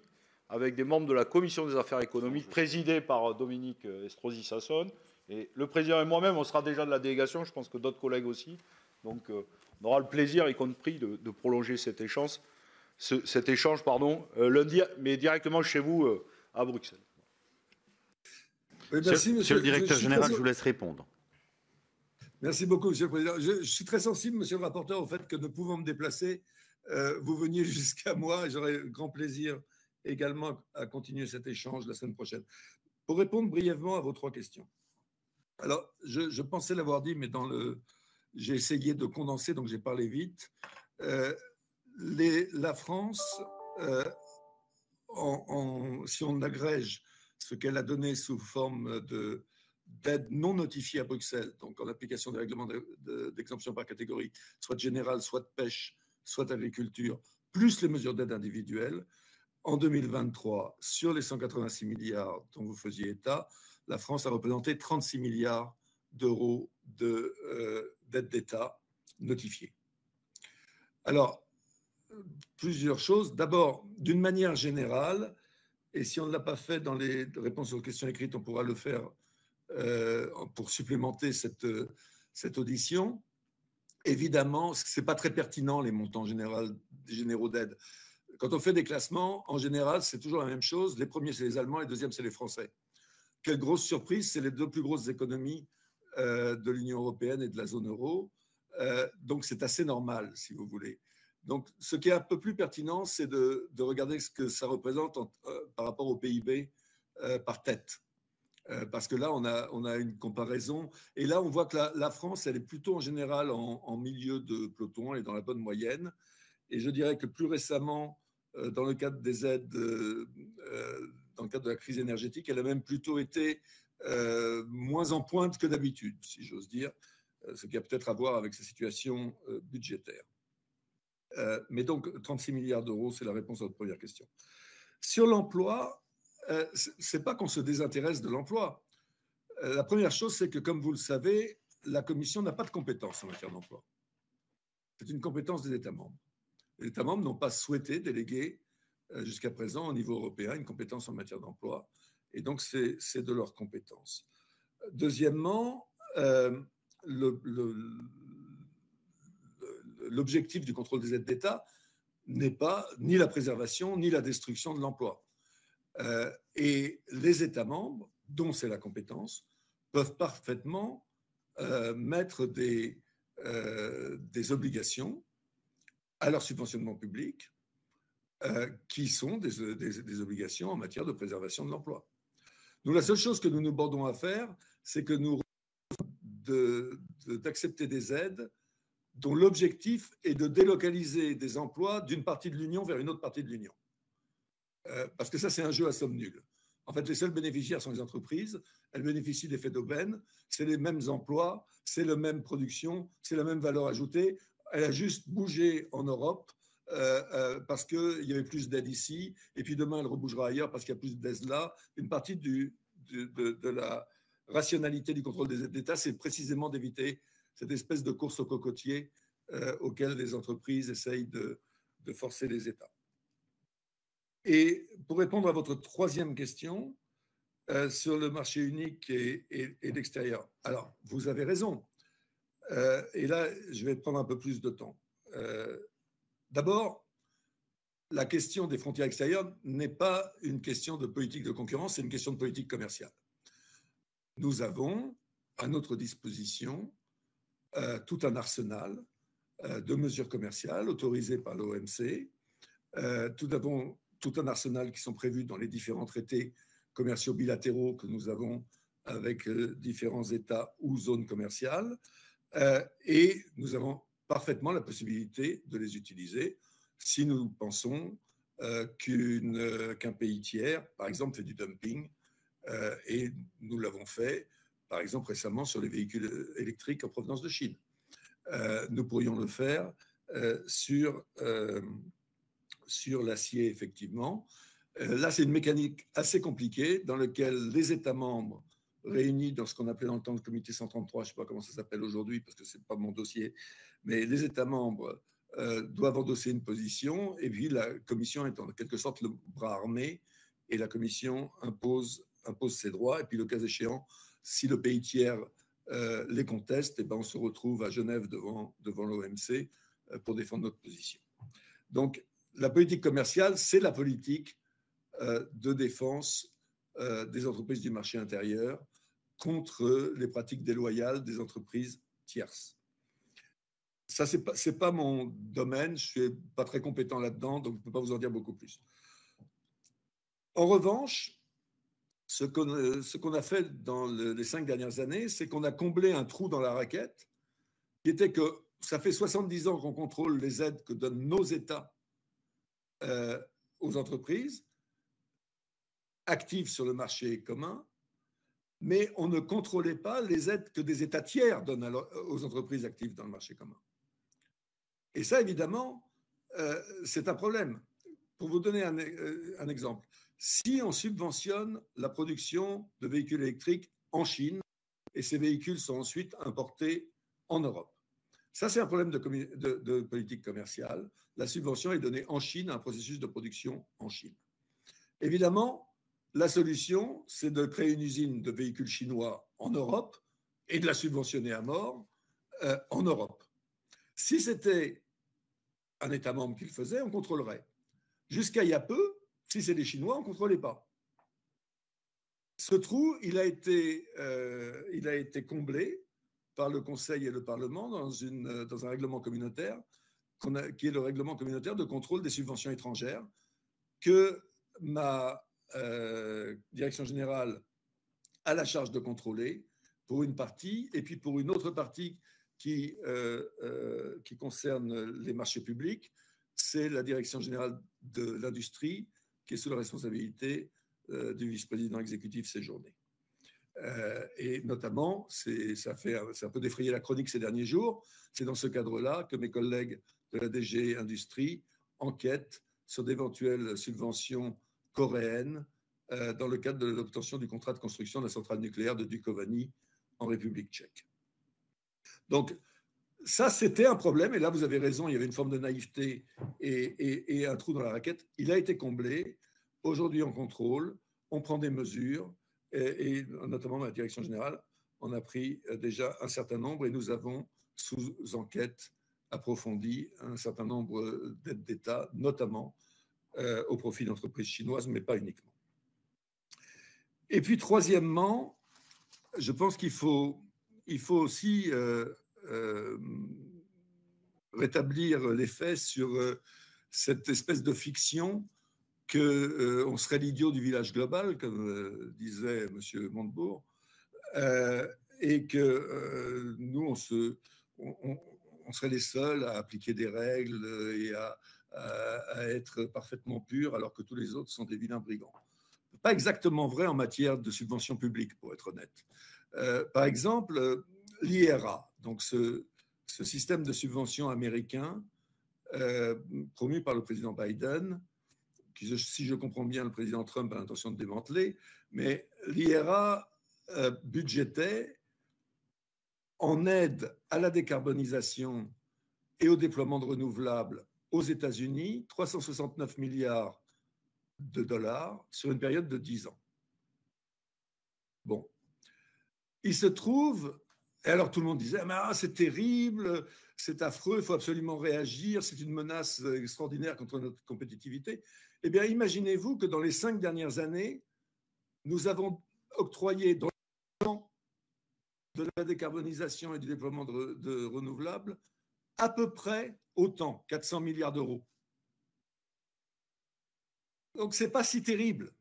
avec des membres de la Commission des affaires économiques, présidée par Dominique Estrosi-Sassone, et le président et moi-même, on sera déjà de la délégation, je pense que d'autres collègues aussi. Donc, on aura le plaisir, y compris, de prolonger cet échange, lundi, mais directement chez vous, à Bruxelles. Oui, merci, monsieur le directeur général, je vous laisse répondre. Merci beaucoup, Monsieur le Président. Je suis très sensible, Monsieur le rapporteur, au fait que ne pouvant me déplacer, vous veniez jusqu'à moi et j'aurai grand plaisir également à continuer cet échange la semaine prochaine. Pour répondre brièvement à vos trois questions. Alors, je pensais l'avoir dit, mais j'ai essayé de condenser, donc j'ai parlé vite. La France, si on agrège ce qu'elle a donné sous forme d'aide non notifiée à Bruxelles, donc en application des règlements d'exemption par catégorie, soit générale, soit de pêche, soit agriculture, plus les mesures d'aide individuelles, en 2023, sur les 186 milliards dont vous faisiez état, la France a représenté 36 milliards d'euros d'aide d'État notifiée. Alors, plusieurs choses. D'abord, d'une manière générale, et si on ne l'a pas fait dans les réponses aux questions écrites, on pourra le faire pour supplémenter cette audition. Évidemment, ce n'est pas très pertinent, les montants généraux d'aide. Quand on fait des classements, en général, c'est toujours la même chose. Les premiers, c'est les Allemands, et les deuxièmes, c'est les Français. Quelle grosse surprise, c'est les deux plus grosses économies de l'Union européenne et de la zone euro. Donc, c'est assez normal, si vous voulez. Donc, ce qui est un peu plus pertinent, c'est de regarder ce que ça représente par rapport au PIB par tête. Parce que là, on a une comparaison. Et là, on voit que la France, elle est plutôt en général en milieu de peloton, elle est dans la bonne moyenne. Et je dirais que plus récemment, dans le cadre des aides, dans le cadre de la crise énergétique, elle a même plutôt été moins en pointe que d'habitude, si j'ose dire, ce qui a peut-être à voir avec sa situation budgétaire. Mais donc, 36 milliards d'euros, c'est la réponse à votre première question. Sur l'emploi, ce n'est pas qu'on se désintéresse de l'emploi. La première chose, c'est que, comme vous le savez, la Commission n'a pas de compétence en matière d'emploi. C'est une compétence des États membres. Les États membres n'ont pas souhaité déléguer jusqu'à présent au niveau européen une compétence en matière d'emploi, et donc c'est de leur compétence. Deuxièmement, l'objectif du contrôle des aides d'État n'est pas ni la préservation ni la destruction de l'emploi. Et les États membres, dont c'est la compétence, peuvent parfaitement mettre des obligations à leur subventionnement public qui sont des obligations en matière de préservation de l'emploi. Nous, la seule chose que nous nous bordons à faire, c'est que nous d'accepter des aides dont l'objectif est de délocaliser des emplois d'une partie de l'Union vers une autre partie de l'Union. Parce que ça, c'est un jeu à somme nulle. En fait, les seuls bénéficiaires sont les entreprises. Elles bénéficient d'effets d'aubaine. C'est les mêmes emplois, c'est la même production, c'est la même valeur ajoutée. Elle a juste bougé en Europe parce qu'il y avait plus d'aide ici, et puis demain, elle rebougera ailleurs parce qu'il y a plus d'aide là. Une partie de la rationalité du contrôle des aides d'État, c'est précisément d'éviter cette espèce de course au cocotier auquel les entreprises essayent de forcer les États. Et pour répondre à votre troisième question sur le marché unique et l'extérieur, alors vous avez raison. Et là, je vais prendre un peu plus de temps. D'abord, la question des frontières extérieures n'est pas une question de politique de concurrence, c'est une question de politique commerciale. Nous avons à notre disposition tout un arsenal de mesures commerciales autorisées par l'OMC. Nous avons tout un arsenal qui sont prévus dans les différents traités commerciaux bilatéraux que nous avons avec différents États ou zones commerciales. Et nous avons parfaitement la possibilité de les utiliser si nous pensons qu'un pays tiers, par exemple, fait du dumping. Et nous l'avons fait, par exemple, récemment sur les véhicules électriques en provenance de Chine. Nous pourrions le faire sur l'acier, effectivement. Là, c'est une mécanique assez compliquée dans laquelle les États membres réunis dans ce qu'on appelait dans le temps le comité 133, je ne sais pas comment ça s'appelle aujourd'hui parce que ce n'est pas mon dossier, mais les États membres doivent endosser une position et puis la Commission est en quelque sorte le bras armé et la Commission impose ses droits et puis le cas échéant, si le pays tiers les conteste, et ben on se retrouve à Genève devant l'OMC pour défendre notre position. Donc, la politique commerciale, c'est la politique de défense des entreprises du marché intérieur contre les pratiques déloyales des entreprises tierces. Ça, c'est pas mon domaine, je ne suis pas très compétent là-dedans, donc je ne peux pas vous en dire beaucoup plus. En revanche, ce qu'on a fait dans les 5 dernières années, c'est qu'on a comblé un trou dans la raquette, qui était que ça fait 70 ans qu'on contrôle les aides que donnent nos États aux entreprises actives sur le marché commun, mais on ne contrôlait pas les aides que des États tiers donnent aux entreprises actives dans le marché commun. Et ça, évidemment, c'est un problème. Pour vous donner un exemple, si on subventionne la production de véhicules électriques en Chine et ces véhicules sont ensuite importés en Europe, ça, c'est un problème de politique commerciale. La subvention est donnée en Chine à un processus de production en Chine. Évidemment, la solution, c'est de créer une usine de véhicules chinois en Europe et de la subventionner à mort en Europe. Si c'était un État membre qui le faisait, on contrôlerait. Jusqu'à il y a peu, si c'est des Chinois, on ne contrôlait pas. Ce trou, il a été comblé par le Conseil et le Parlement dans un règlement communautaire, qui est le règlement communautaire de contrôle des subventions étrangères, que ma direction générale a la charge de contrôler pour une partie, et puis pour une autre partie qui concerne les marchés publics, c'est la direction générale de l'industrie qui est sous la responsabilité du vice-président exécutif Séjourné. Et notamment, ça a un peu défrayé la chronique ces derniers jours, c'est dans ce cadre-là que mes collègues de la DG Industrie enquêtent sur d'éventuelles subventions coréennes dans le cadre de l'obtention du contrat de construction de la centrale nucléaire de Dukovany en République tchèque. Donc, ça, c'était un problème, et là, vous avez raison, il y avait une forme de naïveté et un trou dans la raquette. Il a été comblé. Aujourd'hui, on contrôle, on prend des mesures, et notamment dans la direction générale, on a pris déjà un certain nombre, et nous avons sous enquête approfondie un certain nombre d'aides d'État, notamment au profit d'entreprises chinoises, mais pas uniquement. Et puis, troisièmement, je pense qu'il faut aussi rétablir les faits sur cette espèce de fiction qu'on serait l'idiot du village global, comme disait M. Montebourg, et que nous, on serait les seuls à appliquer des règles et à être parfaitement purs, alors que tous les autres sont des vilains brigands. Pas exactement vrai en matière de subventions publiques, pour être honnête. Par exemple, l'IRA, donc ce système de subvention américain, promu par le président Biden, qui, si je comprends bien, le président Trump a l'intention de démanteler, mais l'IRA budgétait en aide à la décarbonisation et au déploiement de renouvelables aux États-Unis, 369 milliards de dollars sur une période de 10 ans. Bon. Il se trouve, et alors tout le monde disait, ah, c'est terrible, c'est affreux, il faut absolument réagir, c'est une menace extraordinaire contre notre compétitivité. Eh bien, imaginez-vous que dans les 5 dernières années, nous avons octroyé dans le champ de la décarbonisation et du déploiement de renouvelables à peu près autant, 400 milliards d'euros. Donc, ce n'est pas si terrible.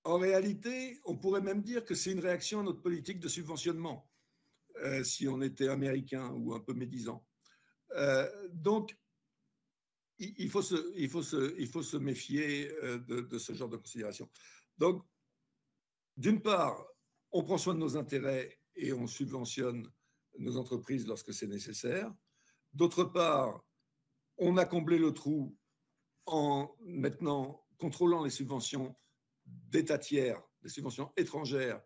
En réalité, on pourrait même dire que c'est une réaction à notre politique de subventionnement, si on était américain ou un peu médisant. Donc, il faut se méfier de ce genre de considération. Donc, d'une part, on prend soin de nos intérêts et on subventionne nos entreprises lorsque c'est nécessaire. D'autre part, on a comblé le trou en maintenant contrôlant les subventions d'États tiers, des subventions étrangères,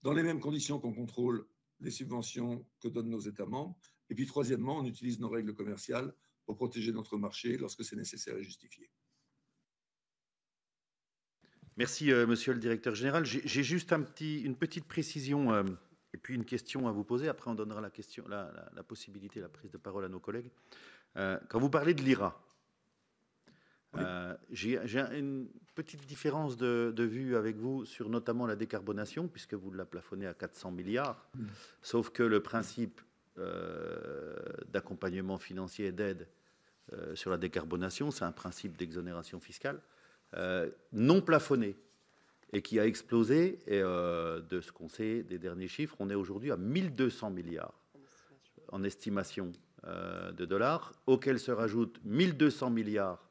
dans les mêmes conditions qu'on contrôle les subventions que donnent nos États membres. Et puis, troisièmement, on utilise nos règles commerciales pour protéger notre marché lorsque c'est nécessaire et justifié. Merci, monsieur le directeur général. J'ai juste une petite précision et puis une question à vous poser. Après, on donnera la possibilité, la prise de parole à nos collègues. Quand vous parlez de l'IRA, oui. J'ai une petite différence de vue avec vous sur notamment la décarbonation, puisque vous la plafonnez à 400 milliards, sauf que le principe d'accompagnement financier et d'aide sur la décarbonation, c'est un principe d'exonération fiscale non plafonné et qui a explosé. Et de ce qu'on sait des derniers chiffres, on est aujourd'hui à 1200 milliards en estimation de dollars, auxquels se rajoutent 1200 milliards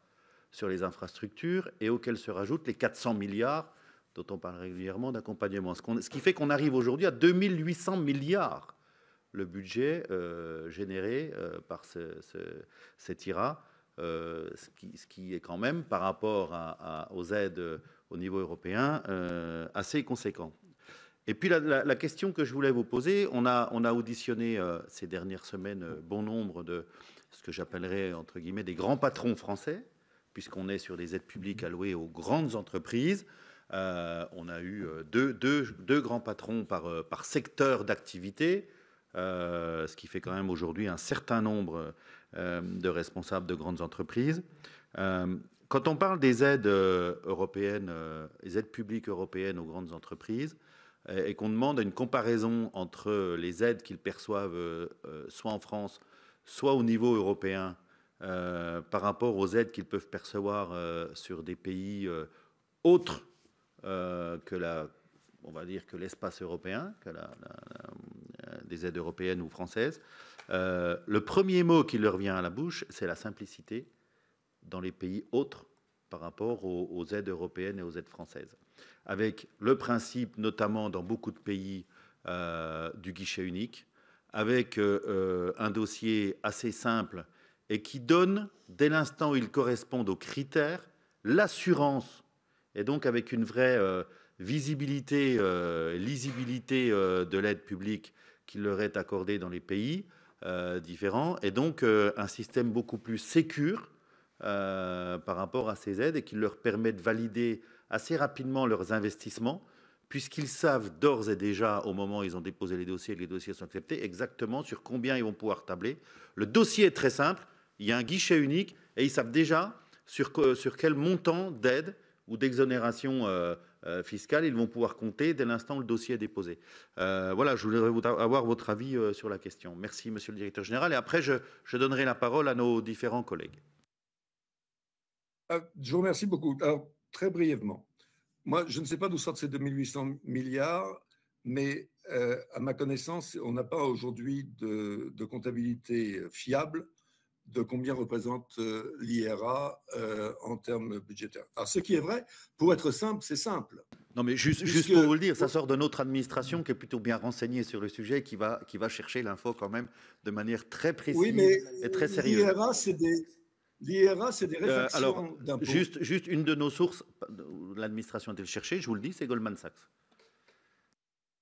sur les infrastructures et auxquels se rajoutent les 400 milliards dont on parle régulièrement d'accompagnement. Ce qui fait qu'on arrive aujourd'hui à 2800 milliards le budget généré par cet IRA, ce qui est quand même, par rapport aux aides au niveau européen, assez conséquent. Et puis la question que je voulais vous poser, on a auditionné ces dernières semaines bon nombre de ce que j'appellerais entre guillemets des grands patrons français, puisqu'on est sur des aides publiques allouées aux grandes entreprises. On a eu deux grands patrons par secteur d'activité, ce qui fait quand même aujourd'hui un certain nombre de responsables de grandes entreprises. Quand on parle des aides européennes, les aides publiques européennes aux grandes entreprises, et qu'on demande une comparaison entre les aides qu'ils perçoivent soit en France, soit au niveau européen, par rapport aux aides qu'ils peuvent percevoir sur des pays autres on va dire que l'espace européen, que des aides européennes ou françaises, le premier mot qui leur vient à la bouche, c'est la simplicité dans les pays autres par rapport aux aides européennes et aux aides françaises. Avec le principe, notamment dans beaucoup de pays, du guichet unique, avec un dossier assez simple et qui donne, dès l'instant où ils correspondent aux critères, l'assurance, et donc avec une vraie visibilité, lisibilité de l'aide publique qui leur est accordée dans les pays différents, et donc un système beaucoup plus sécure par rapport à ces aides et qui leur permet de valider assez rapidement leurs investissements, puisqu'ils savent d'ores et déjà, au moment où ils ont déposé les dossiers et que les dossiers sont acceptés, exactement sur combien ils vont pouvoir tabler. Le dossier est très simple, il y a un guichet unique et ils savent déjà sur quel montant d'aide ou d'exonération fiscale ils vont pouvoir compter dès l'instant où le dossier est déposé. Voilà, je voudrais avoir votre avis sur la question. Merci, monsieur le directeur général. Et après, je donnerai la parole à nos différents collègues. Je vous remercie beaucoup. Alors, très brièvement, moi, je ne sais pas d'où sortent ces 2800 milliards, mais à ma connaissance, on n'a pas aujourd'hui de comptabilité fiable de combien représente l'IRA en termes budgétaires. Alors, ce qui est vrai, pour être simple, c'est simple. Non, mais juste pour vous le dire, ça sort de notre administration qui est plutôt bien renseignée sur le sujet, qui va chercher l'info quand même de manière très précise et très sérieuse. L'IRA, c'est des réflexions alors, d'impôts. Juste une de nos sources, l'administration a été le chercher, je vous le dis, c'est Goldman Sachs.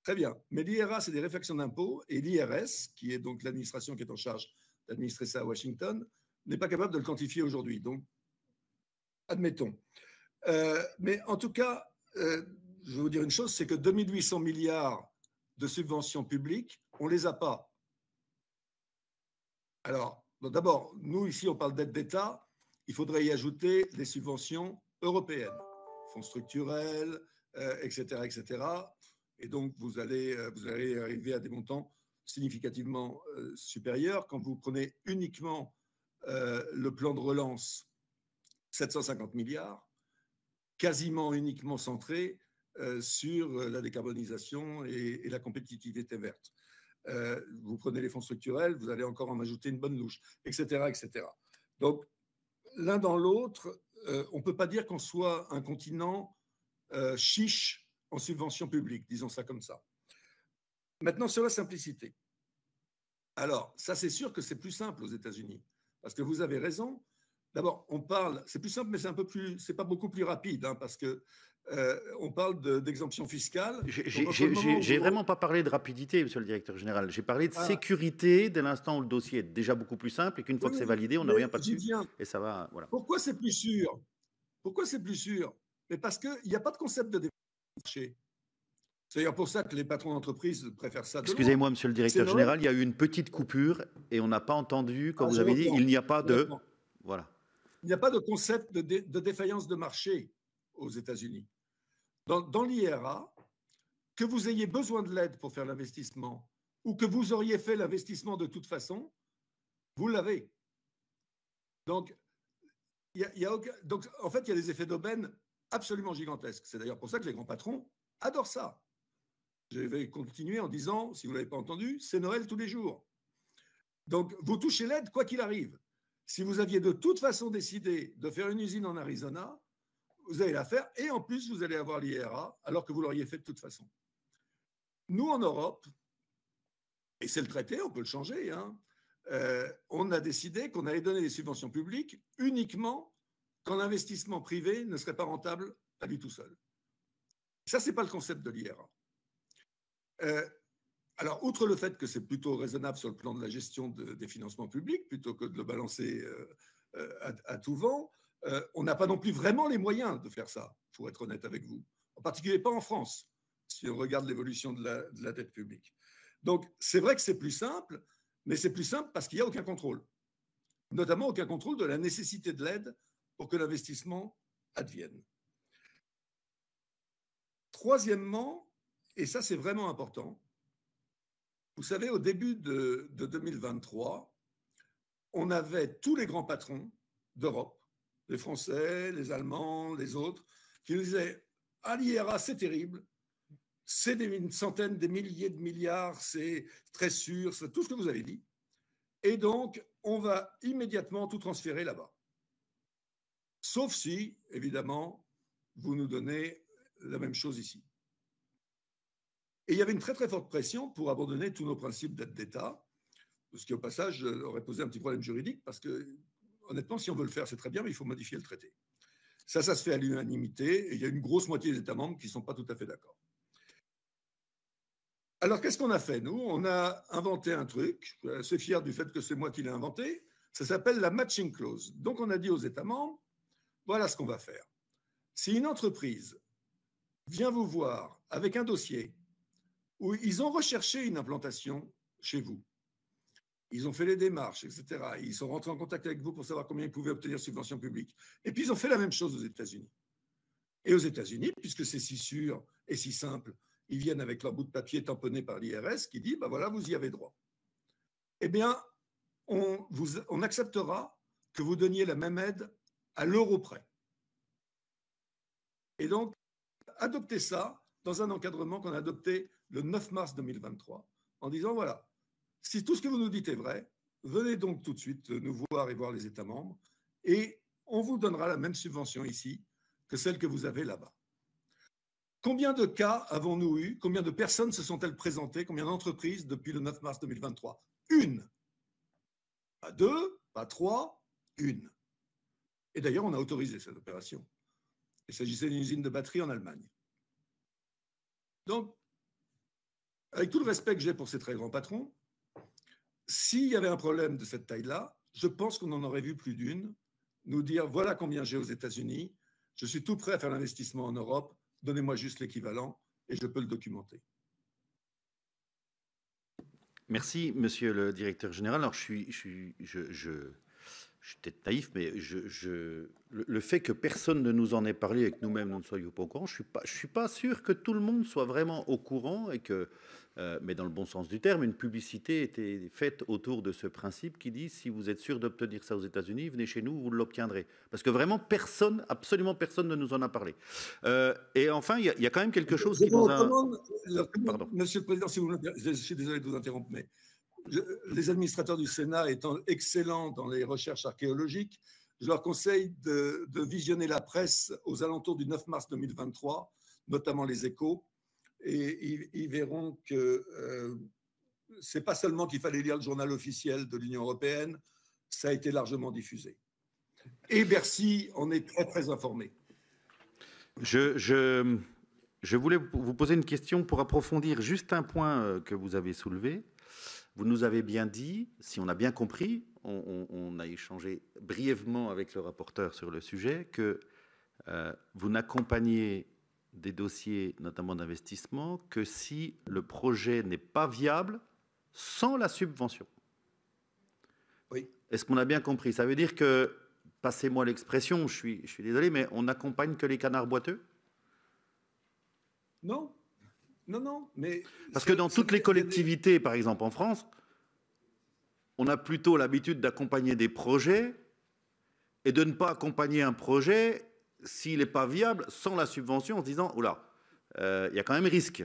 Très bien. Mais l'IRA, c'est des réflexions d'impôts, et l'IRS, qui est donc l'administration qui est en charge d'administrer ça à Washington, n'est pas capable de le quantifier aujourd'hui. Donc, admettons. Mais en tout cas, je vais vous dire une chose, c'est que 2800 milliards de subventions publiques, on ne les a pas. Alors, d'abord, nous, ici, on parle d'aide d'État. Il faudrait y ajouter les subventions européennes, fonds structurels, etc., etc. Et donc, vous allez arriver à des montants significativement supérieurs. Quand vous prenez uniquement le plan de relance, 750 milliards, quasiment uniquement centré sur la décarbonisation et la compétitivité verte. Vous prenez les fonds structurels, vous allez encore en ajouter une bonne louche, etc., etc. Donc, l'un dans l'autre, on ne peut pas dire qu'on soit un continent chiche en subventions publiques, disons ça comme ça. Maintenant, sur la simplicité. Alors, ça, c'est sûr que c'est plus simple aux États-Unis, parce que vous avez raison. D'abord, on parle, c'est plus simple, mais c'est pas beaucoup plus rapide, hein, parce que on parle d'exemption fiscale. J'ai vraiment pas parlé de rapidité, monsieur le directeur général. J'ai parlé de sécurité dès l'instant où le dossier est déjà beaucoup plus simple et qu'une fois que c'est validé, on ne revient pas dessus. Et ça va, voilà. Pourquoi c'est plus sûr? Pourquoi c'est plus sûr? Mais parce qu'il n'y a pas de concept de marché. C'est d'ailleurs pour ça que les patrons d'entreprise préfèrent ça. Excusez-moi, monsieur le directeur général, il y a eu une petite coupure et on n'a pas entendu, quand vous avez dit, il n'y a pas de... Voilà. Il n'y a pas de concept de défaillance de marché aux États-Unis. Dans l'IRA, que vous ayez besoin de l'aide pour faire l'investissement ou que vous auriez fait l'investissement de toute façon, vous l'avez. Donc, donc, en fait, il y a des effets d'aubaine absolument gigantesques. C'est d'ailleurs pour ça que les grands patrons adorent ça. Je vais continuer en disant, si vous ne l'avez pas entendu, c'est Noël tous les jours. Donc, vous touchez l'aide quoi qu'il arrive. Si vous aviez de toute façon décidé de faire une usine en Arizona, vous allez la faire et en plus, vous allez avoir l'IRA alors que vous l'auriez fait de toute façon. Nous, en Europe, et c'est le traité, on peut le changer, hein, on a décidé qu'on allait donner des subventions publiques uniquement quand l'investissement privé ne serait pas rentable à lui tout seul. Ça, ce n'est pas le concept de l'IRA. Alors, outre le fait que c'est plutôt raisonnable sur le plan de la gestion des financements publics, plutôt que de le balancer à tout vent, on n'a pas non plus vraiment les moyens de faire ça, pour être honnête avec vous. En particulier pas en France, si on regarde l'évolution de la dette publique. Donc, c'est vrai que c'est plus simple, mais c'est plus simple parce qu'il n'y a aucun contrôle. Notamment aucun contrôle de la nécessité de l'aide pour que l'investissement advienne. Troisièmement, et ça c'est vraiment important, vous savez, au début de 2023, on avait tous les grands patrons d'Europe, les Français, les Allemands, les autres, qui nous disaient « Ah, l'IRA, c'est terrible, c'est une centaine, des milliers de milliards, c'est très sûr, c'est tout ce que vous avez dit. Et donc, on va immédiatement tout transférer là-bas. Sauf si, évidemment, vous nous donnez la même chose ici. » Et il y avait une très très forte pression pour abandonner tous nos principes d'aide d'État, ce qui au passage aurait posé un petit problème juridique, parce que honnêtement, si on veut le faire, c'est très bien, mais il faut modifier le traité. Ça se fait à l'unanimité, et il y a une grosse moitié des États membres qui ne sont pas tout à fait d'accord. Alors, qu'est-ce qu'on a fait, nous? On a inventé un truc, je suis assez fier du fait que c'est moi qui l'ai inventé, ça s'appelle la matching clause. Donc, on a dit aux États membres, voilà ce qu'on va faire. Si une entreprise vient vous voir avec un dossier où ils ont recherché une implantation chez vous, ils ont fait les démarches, etc., ils sont rentrés en contact avec vous pour savoir combien ils pouvaient obtenir subvention publique, et puis ils ont fait la même chose aux États-Unis. Et aux États-Unis, puisque c'est si sûr et si simple, ils viennent avec leur bout de papier tamponné par l'IRS qui dit, ben voilà, vous y avez droit. Eh bien, on acceptera que vous donniez la même aide à l'euro près. Et donc, adoptez ça dans un encadrement qu'on a adopté le 9 mars 2023, en disant, voilà, si tout ce que vous nous dites est vrai, venez donc tout de suite nous voir et voir les États membres, et on vous donnera la même subvention ici que celle que vous avez là-bas. Combien de cas avons-nous eu? Combien de personnes se sont-elles présentées? Combien d'entreprises depuis le 9 mars 2023? Une. Pas deux, pas trois, une. Et d'ailleurs, on a autorisé cette opération. Il s'agissait d'une usine de batterie en Allemagne. Donc, avec tout le respect que j'ai pour ces très grands patrons, s'il y avait un problème de cette taille-là, je pense qu'on en aurait vu plus d'une, nous dire voilà combien j'ai aux États-Unis, je suis tout prêt à faire l'investissement en Europe, donnez-moi juste l'équivalent et je peux le documenter. Merci, monsieur le directeur général. Alors, je suis peut-être naïf, mais le fait que personne ne nous en ait parlé et que nous-mêmes nous ne soyons pas au courant, je suis pas sûr que tout le monde soit vraiment au courant et que, mais dans le bon sens du terme, une publicité était faite autour de ce principe qui dit si vous êtes sûr d'obtenir ça aux États-Unis, venez chez nous, vous l'obtiendrez. Parce que vraiment personne, absolument personne ne nous en a parlé. Et enfin, il y a quand même quelque chose qui nous a... Pardon. Monsieur le Président, si vous je suis désolé de vous interrompre, mais les administrateurs du Sénat étant excellents dans les recherches archéologiques, je leur conseille de visionner la presse aux alentours du 9 mars 2023, notamment les Échos, et ils verront que ce n'est pas seulement qu'il fallait lire le journal officiel de l'Union européenne, ça a été largement diffusé. Et Bercy en est très, très informé. Je voulais vous poser une question pour approfondir juste un point que vous avez soulevé. Vous nous avez bien dit, si on a bien compris, on a échangé brièvement avec le rapporteur sur le sujet, que vous n'accompagnez des dossiers, notamment d'investissement, que si le projet n'est pas viable sans la subvention. Oui. Est-ce qu'on a bien compris? Ça veut dire que, passez-moi l'expression, je suis désolé, mais on n'accompagne que les canards boiteux? Non. Non, mais... Parce que dans toutes les collectivités, par exemple en France, on a plutôt l'habitude d'accompagner des projets et de ne pas accompagner un projet s'il n'est pas viable sans la subvention en se disant « Oula, il y a quand même risque ».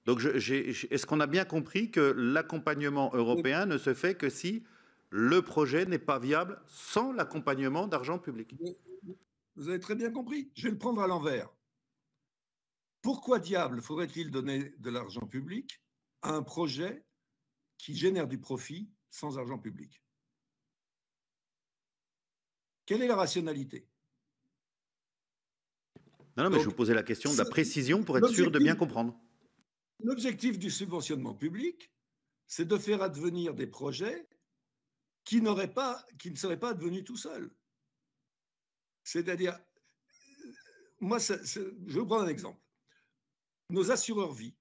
Donc, est-ce qu'on a bien compris que l'accompagnement européen ne se fait que si le projet n'est pas viable sans l'accompagnement d'argent public? Vous avez très bien compris. Je vais le prendre à l'envers. Pourquoi diable faudrait-il donner de l'argent public à un projet qui génère du profit sans argent public? Quelle est la rationalité? Non, mais je vous posais la question de la précision pour être sûr de bien comprendre. L'objectif du subventionnement public, c'est de faire advenir des projets qui ne seraient pas advenus tout seuls. C'est-à-dire, moi, je vais vous prendre un exemple. Nos assureurs vie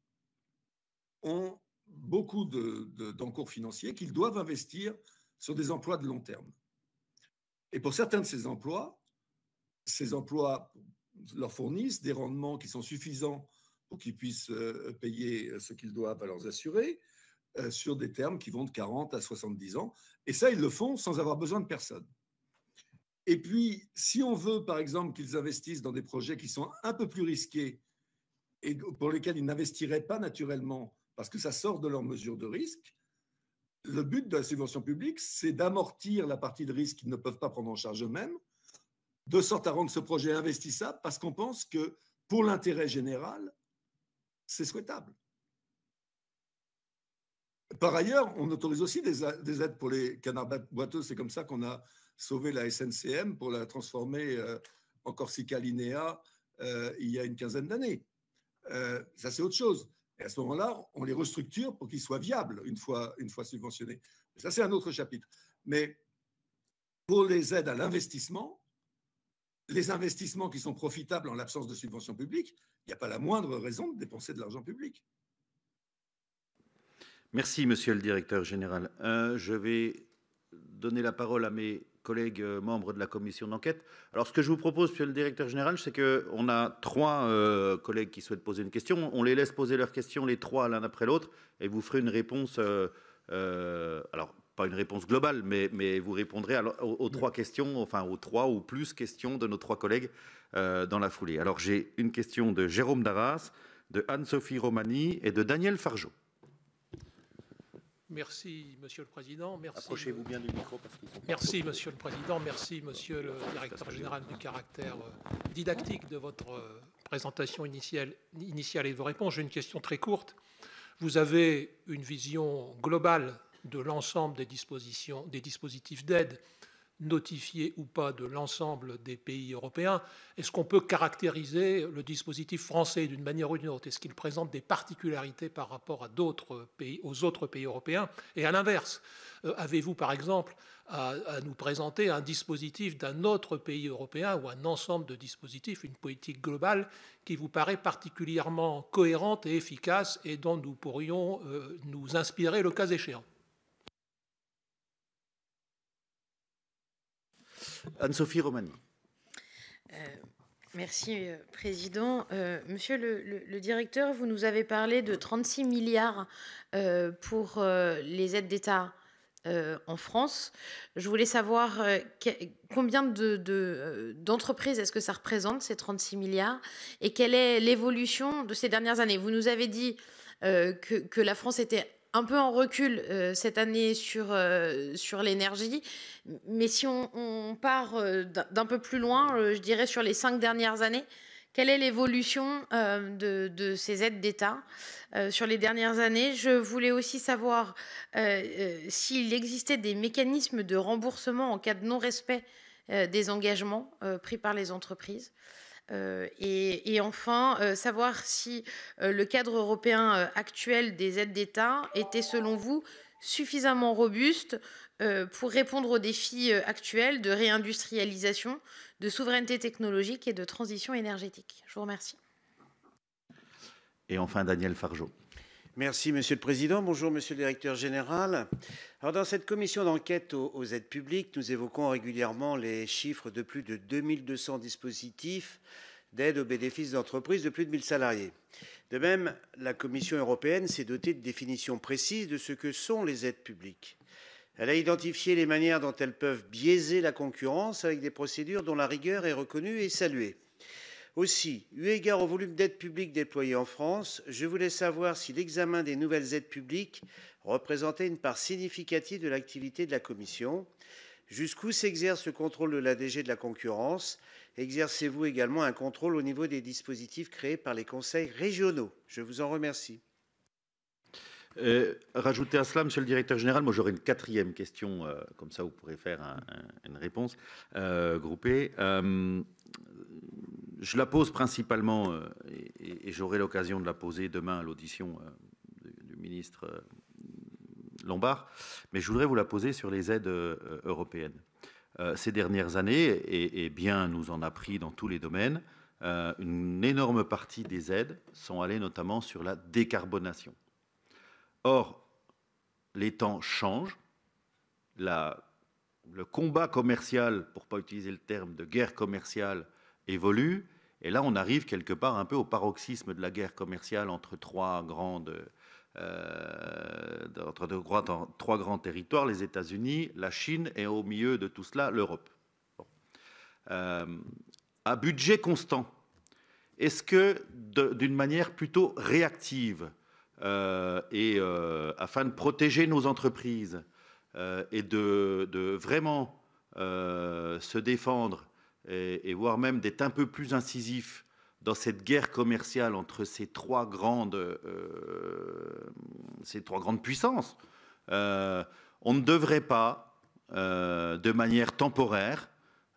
ont beaucoup d'encours financiers qu'ils doivent investir sur des emplois de long terme. Et pour certains de ces emplois leur fournissent des rendements qui sont suffisants pour qu'ils puissent payer ce qu'ils doivent à leurs assurés sur des termes qui vont de 40 à 70 ans. Et ça, ils le font sans avoir besoin de personne. Et puis, si on veut, par exemple, qu'ils investissent dans des projets qui sont un peu plus risqués et pour lesquels ils n'investiraient pas naturellement parce que ça sort de leur mesure de risque, le but de la subvention publique, c'est d'amortir la partie de risque qu'ils ne peuvent pas prendre en charge eux-mêmes, de sorte à rendre ce projet investissable parce qu'on pense que pour l'intérêt général, c'est souhaitable. Par ailleurs, on autorise aussi des aides pour les canards boiteux. C'est comme ça qu'on a sauvé la SNCM pour la transformer en Corsica Linea il y a une quinzaine d'années. Ça, c'est autre chose. Et à ce moment-là, on les restructure pour qu'ils soient viables une fois subventionnés. Ça, c'est un autre chapitre. Mais pour les aides à l'investissement, les investissements qui sont profitables en l'absence de subvention publique, il n'y a pas la moindre raison de dépenser de l'argent public. Merci, monsieur le directeur général. Je vais donner la parole à mes collègues membres de la commission d'enquête. Alors, ce que je vous propose, monsieur le directeur général, c'est qu'on a 3 collègues qui souhaitent poser une question. On les laisse poser leurs questions, les 3 l'un après l'autre, et vous ferez une réponse, alors pas une réponse globale, mais vous répondrez aux 3 questions, enfin aux 3 ou plus questions de nos 3 collègues dans la foulée. Alors, j'ai une question de Jérôme Darras, de Anne-Sophie Romani et de Daniel Fargeau. Merci, Monsieur le Président. Merci. Approchez-vous bien du micro parce qu'ils sont. Merci, Monsieur le Président. Merci, Monsieur le Directeur général, du caractère didactique de votre présentation initiale et de vos réponses. J'ai une question très courte. Vous avez une vision globale de l'ensemble des dispositifs d'aide, notifiés ou pas, de l'ensemble des pays européens. Est-ce qu'on peut caractériser le dispositif français d'une manière ou d'une autre? Est-ce qu'il présente des particularités par rapport à d'autres pays, aux autres pays européens? Et à l'inverse, avez-vous par exemple à nous présenter un dispositif d'un autre pays européen ou un ensemble de dispositifs, une politique globale qui vous paraît particulièrement cohérente et efficace et dont nous pourrions nous inspirer le cas échéant? Anne-Sophie Romani. Merci, Président. Monsieur le directeur, vous nous avez parlé de 36 milliards pour les aides d'État en France. Je voulais savoir combien d'entreprises est-ce que ça représente, ces 36 milliards, et quelle est l'évolution de ces dernières années. Vous nous avez dit que la France était un peu en recul cette année sur l'énergie, mais si on part d'un peu plus loin, je dirais sur les 5 dernières années, quelle est l'évolution de ces aides d'État sur les dernières années? Je voulais aussi savoir s'il existait des mécanismes de remboursement en cas de non-respect des engagements pris par les entreprises. Et enfin, savoir si le cadre européen actuel des aides d'État était, selon vous, suffisamment robuste pour répondre aux défis actuels de réindustrialisation, de souveraineté technologique et de transition énergétique. Je vous remercie. Et enfin, Daniel Fargeot. Merci, Monsieur le Président. Bonjour, Monsieur le Directeur général. Alors, dans cette commission d'enquête aux aides publiques, nous évoquons régulièrement les chiffres de plus de 2200 dispositifs d'aide aux bénéfices d'entreprises de plus de 1000 salariés. De même, la Commission européenne s'est dotée de définitions précises de ce que sont les aides publiques. Elle a identifié les manières dont elles peuvent biaiser la concurrence avec des procédures dont la rigueur est reconnue et saluée. Aussi, eu égard au volume d'aides publiques déployées en France, je voulais savoir si l'examen des nouvelles aides publiques représentait une part significative de l'activité de la Commission. Jusqu'où s'exerce le contrôle de la DG de la concurrence? Exercez-vous également un contrôle au niveau des dispositifs créés par les conseils régionaux? Je vous en remercie. Rajouter à cela, Monsieur le Directeur général, moi j'aurais une 4e question, comme ça vous pourrez faire une réponse groupée. Je la pose principalement, et j'aurai l'occasion de la poser demain à l'audition du ministre Lombard, mais je voudrais vous la poser sur les aides européennes. Ces dernières années, et bien nous en a pris dans tous les domaines, une énorme partie des aides sont allées notamment sur la décarbonation. Or, les temps changent, le combat commercial, pour ne pas utiliser le terme de guerre commerciale, évolue, et là on arrive quelque part un peu au paroxysme de la guerre commerciale entre trois grands territoires, les États-Unis, la Chine et au milieu de tout cela, l'Europe. Bon. À budget constant, est-ce que d'une manière plutôt réactive afin de protéger nos entreprises et de vraiment se défendre et voire même d'être un peu plus incisif dans cette guerre commerciale entre ces trois grandes puissances, on ne devrait pas, de manière temporaire,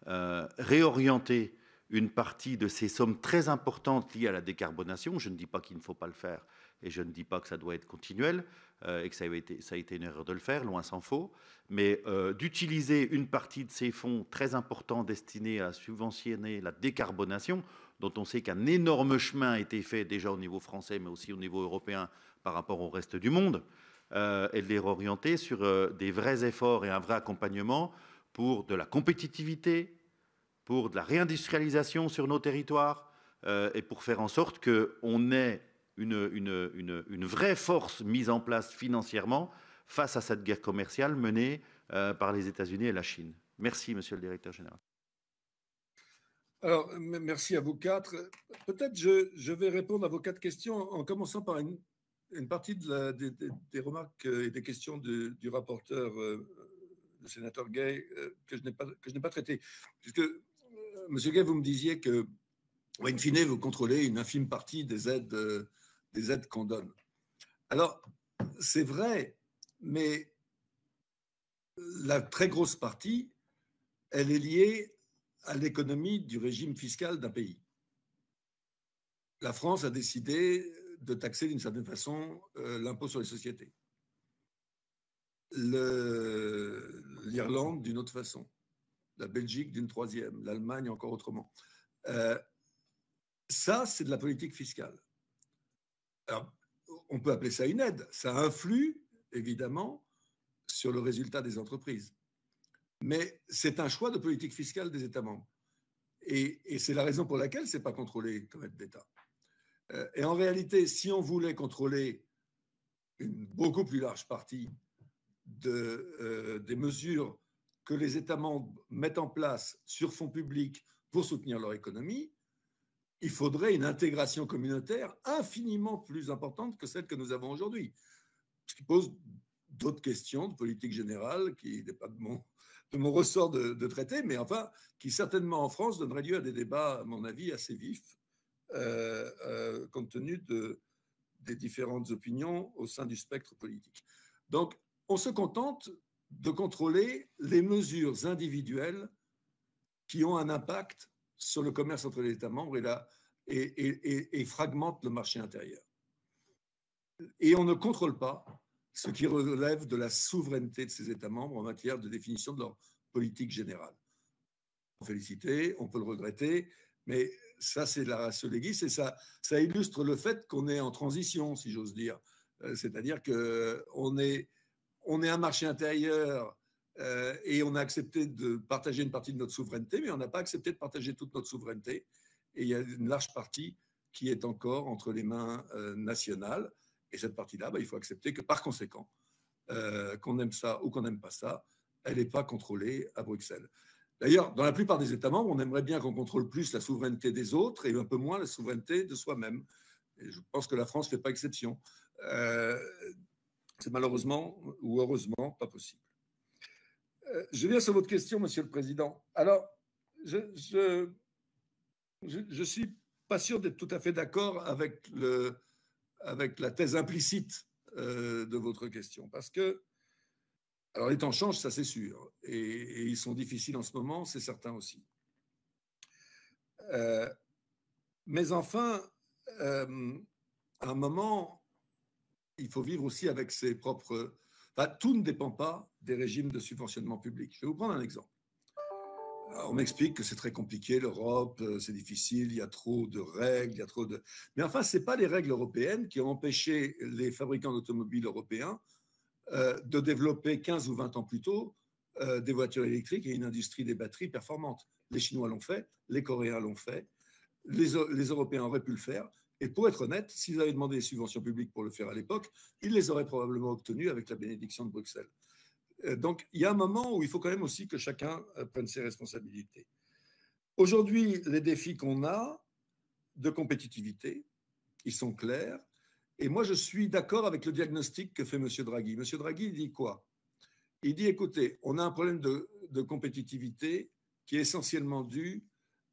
réorienter une partie de ces sommes très importantes liées à la décarbonation. Je ne dis pas qu'il ne faut pas le faire et je ne dis pas que ça doit être continuel et que ça a été une erreur de le faire, loin s'en faut, mais d'utiliser une partie de ces fonds très importants destinés à subventionner la décarbonation, dont on sait qu'un énorme chemin a été fait déjà au niveau français, mais aussi au niveau européen par rapport au reste du monde, et de les réorienter sur des vrais efforts et un vrai accompagnement pour de la compétitivité, pour de la réindustrialisation sur nos territoires, et pour faire en sorte qu'on ait une vraie force mise en place financièrement face à cette guerre commerciale menée par les États-Unis et la Chine. Merci, Monsieur le Directeur général. Alors, merci à vous quatre. Peut-être je vais répondre à vos 4 questions en commençant par une partie des remarques et des questions du rapporteur, le sénateur Gay, que je n'ai pas traité. Puisque, Monsieur Gay, vous me disiez que, in fine, vous contrôlez une infime partie des aides qu'on donne. Alors, c'est vrai, mais la très grosse partie, elle est liée à l'économie du régime fiscal d'un pays. La France a décidé de taxer d'une certaine façon l'impôt sur les sociétés. L'Irlande d'une autre façon. La Belgique d'une troisième. L'Allemagne encore autrement. Ça, c'est de la politique fiscale. Alors, on peut appeler ça une aide. Ça influe, évidemment, sur le résultat des entreprises. Mais c'est un choix de politique fiscale des États membres. Et c'est la raison pour laquelle ce n'est pas contrôlé comme aide d'État. Et en réalité, si on voulait contrôler une beaucoup plus large partie des mesures que les États membres mettent en place sur fonds publics pour soutenir leur économie, il faudrait une intégration communautaire infiniment plus importante que celle que nous avons aujourd'hui. Ce qui pose d'autres questions de politique générale qui n'est pas de mon ressort de traiter, mais enfin, qui certainement en France donnerait lieu à des débats, à mon avis, assez vifs, compte tenu des différentes opinions au sein du spectre politique. Donc, on se contente de contrôler les mesures individuelles qui ont un impact sur le commerce entre les États membres et fragmentent le marché intérieur. Et on ne contrôle pas ce qui relève de la souveraineté de ces États membres en matière de définition de leur politique générale. On peut féliciter, on peut le regretter, mais ça, c'est la ratio legis et ça illustre le fait qu'on est en transition, si j'ose dire. C'est-à-dire qu'on est un marché intérieur et on a accepté de partager une partie de notre souveraineté, mais on n'a pas accepté de partager toute notre souveraineté. Et il y a une large partie qui est encore entre les mains nationales. Et cette partie-là, il faut accepter que par conséquent, qu'on aime ça ou qu'on n'aime pas ça, elle n'est pas contrôlée à Bruxelles. D'ailleurs, dans la plupart des États membres, on aimerait bien qu'on contrôle plus la souveraineté des autres et un peu moins la souveraineté de soi-même. Et je pense que la France ne fait pas exception. C'est malheureusement ou heureusement pas possible. Je viens sur votre question, Monsieur le Président. Alors, je suis pas sûr d'être tout à fait d'accord avec la thèse implicite de votre question, parce que, alors les temps changent, ça c'est sûr, et ils sont difficiles en ce moment, c'est certain aussi. Mais enfin, à un moment, il faut vivre aussi avec ses propres... Enfin, tout ne dépend pas des régimes de subventionnement public. Je vais vous prendre un exemple. Alors, on m'explique que c'est très compliqué, l'Europe, c'est difficile, il y a trop de règles, il y a trop de... Mais enfin, ce n'est pas les règles européennes qui ont empêché les fabricants d'automobiles européens de développer 15 ou 20 ans plus tôt des voitures électriques et une industrie des batteries performantes. Les Chinois l'ont fait, les Coréens l'ont fait, les Européens auraient pu le faire. Et pour être honnête, s'ils avaient demandé des subventions publiques pour le faire à l'époque, ils les auraient probablement obtenues avec la bénédiction de Bruxelles. Donc, il y a un moment où il faut quand même aussi que chacun prenne ses responsabilités. Aujourd'hui, les défis qu'on a de compétitivité, ils sont clairs. Et moi, je suis d'accord avec le diagnostic que fait M. Draghi. M. Draghi dit quoi? Il dit, écoutez, on a un problème de compétitivité qui est essentiellement dû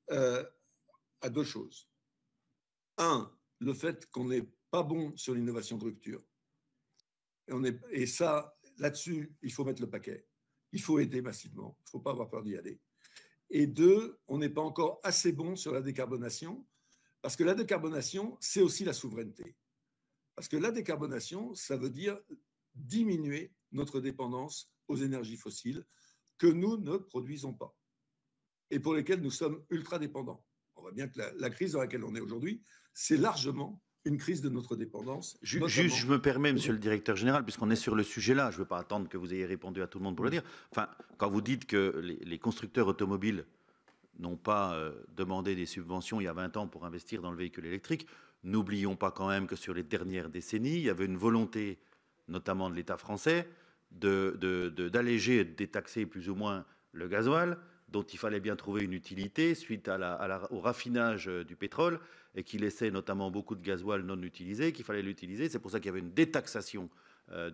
à deux choses. Un, le fait qu'on n'est pas bon sur l'innovation de rupture. Et ça, là-dessus, il faut mettre le paquet. Il faut aider massivement. Il ne faut pas avoir peur d'y aller. Et deux, on n'est pas encore assez bon sur la décarbonation, parce que la décarbonation, c'est aussi la souveraineté. Parce que la décarbonation, ça veut dire diminuer notre dépendance aux énergies fossiles que nous ne produisons pas et pour lesquelles nous sommes ultra dépendants. On voit bien que la crise dans laquelle on est aujourd'hui, c'est largement une crise de notre dépendance. Juste, je me permets, Monsieur le Directeur Général, puisqu'on est sur le sujet là, je ne veux pas attendre que vous ayez répondu à tout le monde pour le dire. Enfin, quand vous dites que les constructeurs automobiles n'ont pas demandé des subventions il y a 20 ans pour investir dans le véhicule électrique, n'oublions pas quand même que sur les dernières décennies, il y avait une volonté, notamment de l'État français, d'alléger et de détaxer plus ou moins le gasoil, dont il fallait bien trouver une utilité suite au raffinage du pétrole et qui laissait notamment beaucoup de gasoil non utilisé, qu'il fallait l'utiliser. C'est pour ça qu'il y avait une détaxation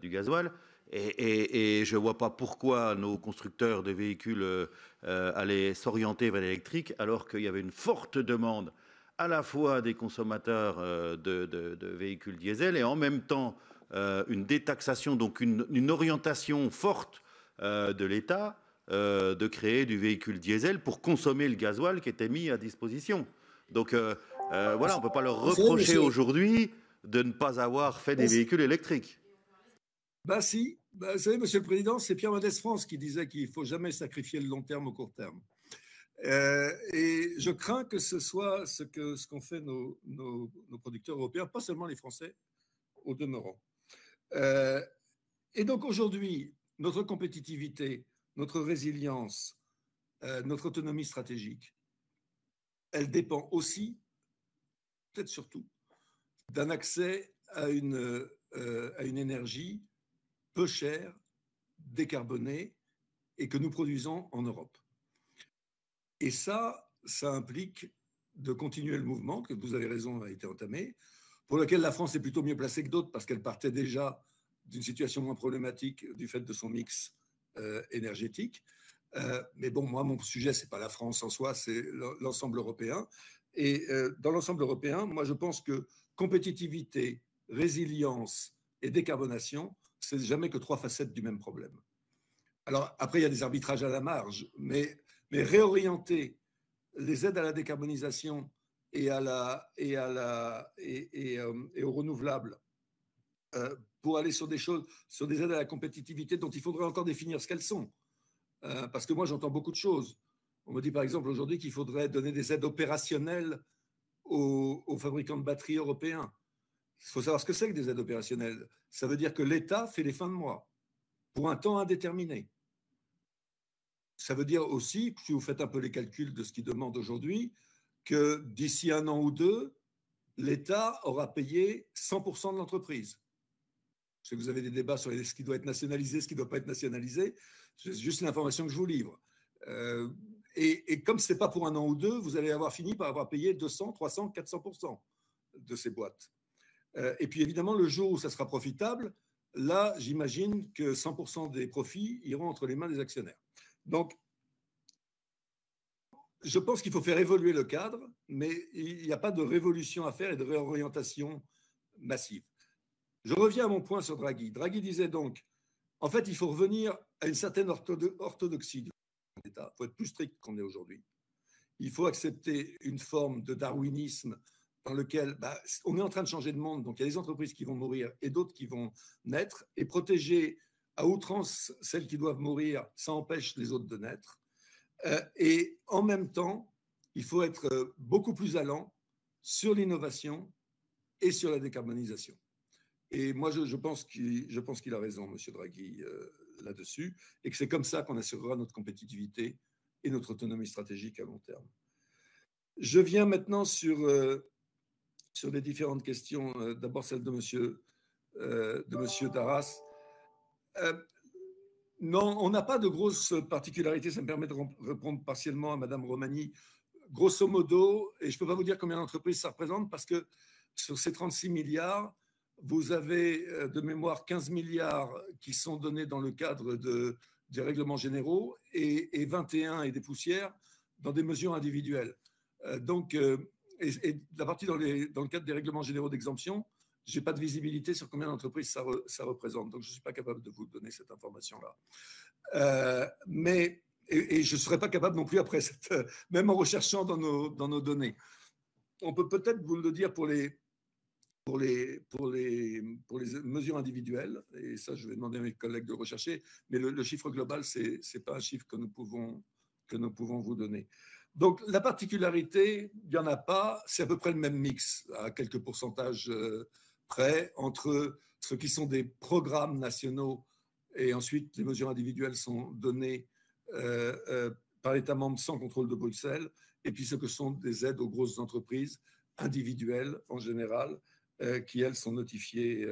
du gasoil. Et je ne vois pas pourquoi nos constructeurs de véhicules allaient s'orienter vers l'électrique alors qu'il y avait une forte demande à la fois des consommateurs de véhicules diesel et en même temps une détaxation, donc une orientation forte de l'État de créer du véhicule diesel pour consommer le gasoil qui était mis à disposition. Donc voilà, on ne peut pas leur reprocher aujourd'hui de ne pas avoir fait des véhicules électriques. Bah si, vous savez, Monsieur le Président, c'est Pierre Mendès France qui disait qu'il ne faut jamais sacrifier le long terme au court terme. Et je crains que ce soit ce qu'ont fait nos producteurs européens, pas seulement les Français, au demeurant. Et donc aujourd'hui, notre compétitivité, notre résilience, notre autonomie stratégique, elle dépend aussi, peut-être surtout, d'un accès à une énergie peu chère, décarbonée et que nous produisons en Europe. Et ça implique de continuer le mouvement, que vous avez raison, a été entamé, pour lequel la France est plutôt mieux placée que d'autres parce qu'elle partait déjà d'une situation moins problématique du fait de son mix énergétique. Mais bon, moi, mon sujet, ce n'est pas la France en soi, c'est l'ensemble européen. Et dans l'ensemble européen, moi, je pense que compétitivité, résilience et décarbonation, c'est jamais que 3 facettes du même problème. Alors, après, il y a des arbitrages à la marge, mais réorienter les aides à la décarbonisation et aux renouvelables pour aller sur des choses, sur des aides à la compétitivité dont il faudrait encore définir ce qu'elles sont. Parce que moi, j'entends beaucoup de choses. On me dit par exemple aujourd'hui qu'il faudrait donner des aides opérationnelles aux fabricants de batteries européens. Il faut savoir ce que c'est que des aides opérationnelles. Ça veut dire que l'État fait les fins de mois pour un temps indéterminé. Ça veut dire aussi, si vous faites un peu les calculs de ce qu'ils demandent aujourd'hui, que d'ici 1 an ou 2, l'État aura payé 100% de l'entreprise. Je sais que vous avez des débats sur ce qui doit être nationalisé, ce qui ne doit pas être nationalisé. C'est juste l'information que je vous livre. Et comme ce n'est pas pour 1 an ou 2, vous allez avoir fini par avoir payé 200, 300, 400% de ces boîtes. Et puis évidemment, le jour où ça sera profitable, là, j'imagine que 100% des profits iront entre les mains des actionnaires. Donc, je pense qu'il faut faire évoluer le cadre, mais il n'y a pas de révolution à faire et de réorientation massive. Je reviens à mon point sur Draghi. Draghi disait donc, en fait, il faut revenir à une certaine orthodoxie de l'État. Il faut être plus strict qu'on est aujourd'hui. Il faut accepter une forme de darwinisme dans lequel on est en train de changer de monde, donc il y a des entreprises qui vont mourir et d'autres qui vont naître, et protéger à outrance celles qui doivent mourir, ça empêche les autres de naître. Et en même temps, il faut être beaucoup plus allant sur l'innovation et sur la décarbonisation. Et moi, je pense qu'il a raison, M. Draghi, là-dessus, et que c'est comme ça qu'on assurera notre compétitivité et notre autonomie stratégique à long terme. Je viens maintenant sur les différentes questions. D'abord celle de monsieur Darras. Non, on n'a pas de grosses particularités. Ça me permet de répondre partiellement à Madame Romani. Grosso modo, et je ne peux pas vous dire combien d'entreprises ça représente, parce que sur ces 36 milliards, vous avez de mémoire 15 milliards qui sont donnés dans le cadre des règlements généraux et 21 et des poussières dans des mesures individuelles. Donc, la partie dans le cadre des règlements généraux d'exemption, je n'ai pas de visibilité sur combien d'entreprises ça représente. Donc, je ne suis pas capable de vous donner cette information-là. Et je ne serais pas capable non plus après, même en recherchant dans nos données. On peut peut-être vous le dire pour les mesures individuelles, et ça, je vais demander à mes collègues de rechercher, mais le chiffre global, ce n'est pas un chiffre que nous pouvons vous donner. Donc, la particularité, il n'y en a pas, c'est à peu près le même mix, à quelques pourcentages près, entre ceux qui sont des programmes nationaux et ensuite les mesures individuelles sont données par l'État membre sans contrôle de Bruxelles, et puis ce que sont des aides aux grosses entreprises individuelles en général, qui, elles, sont notifiées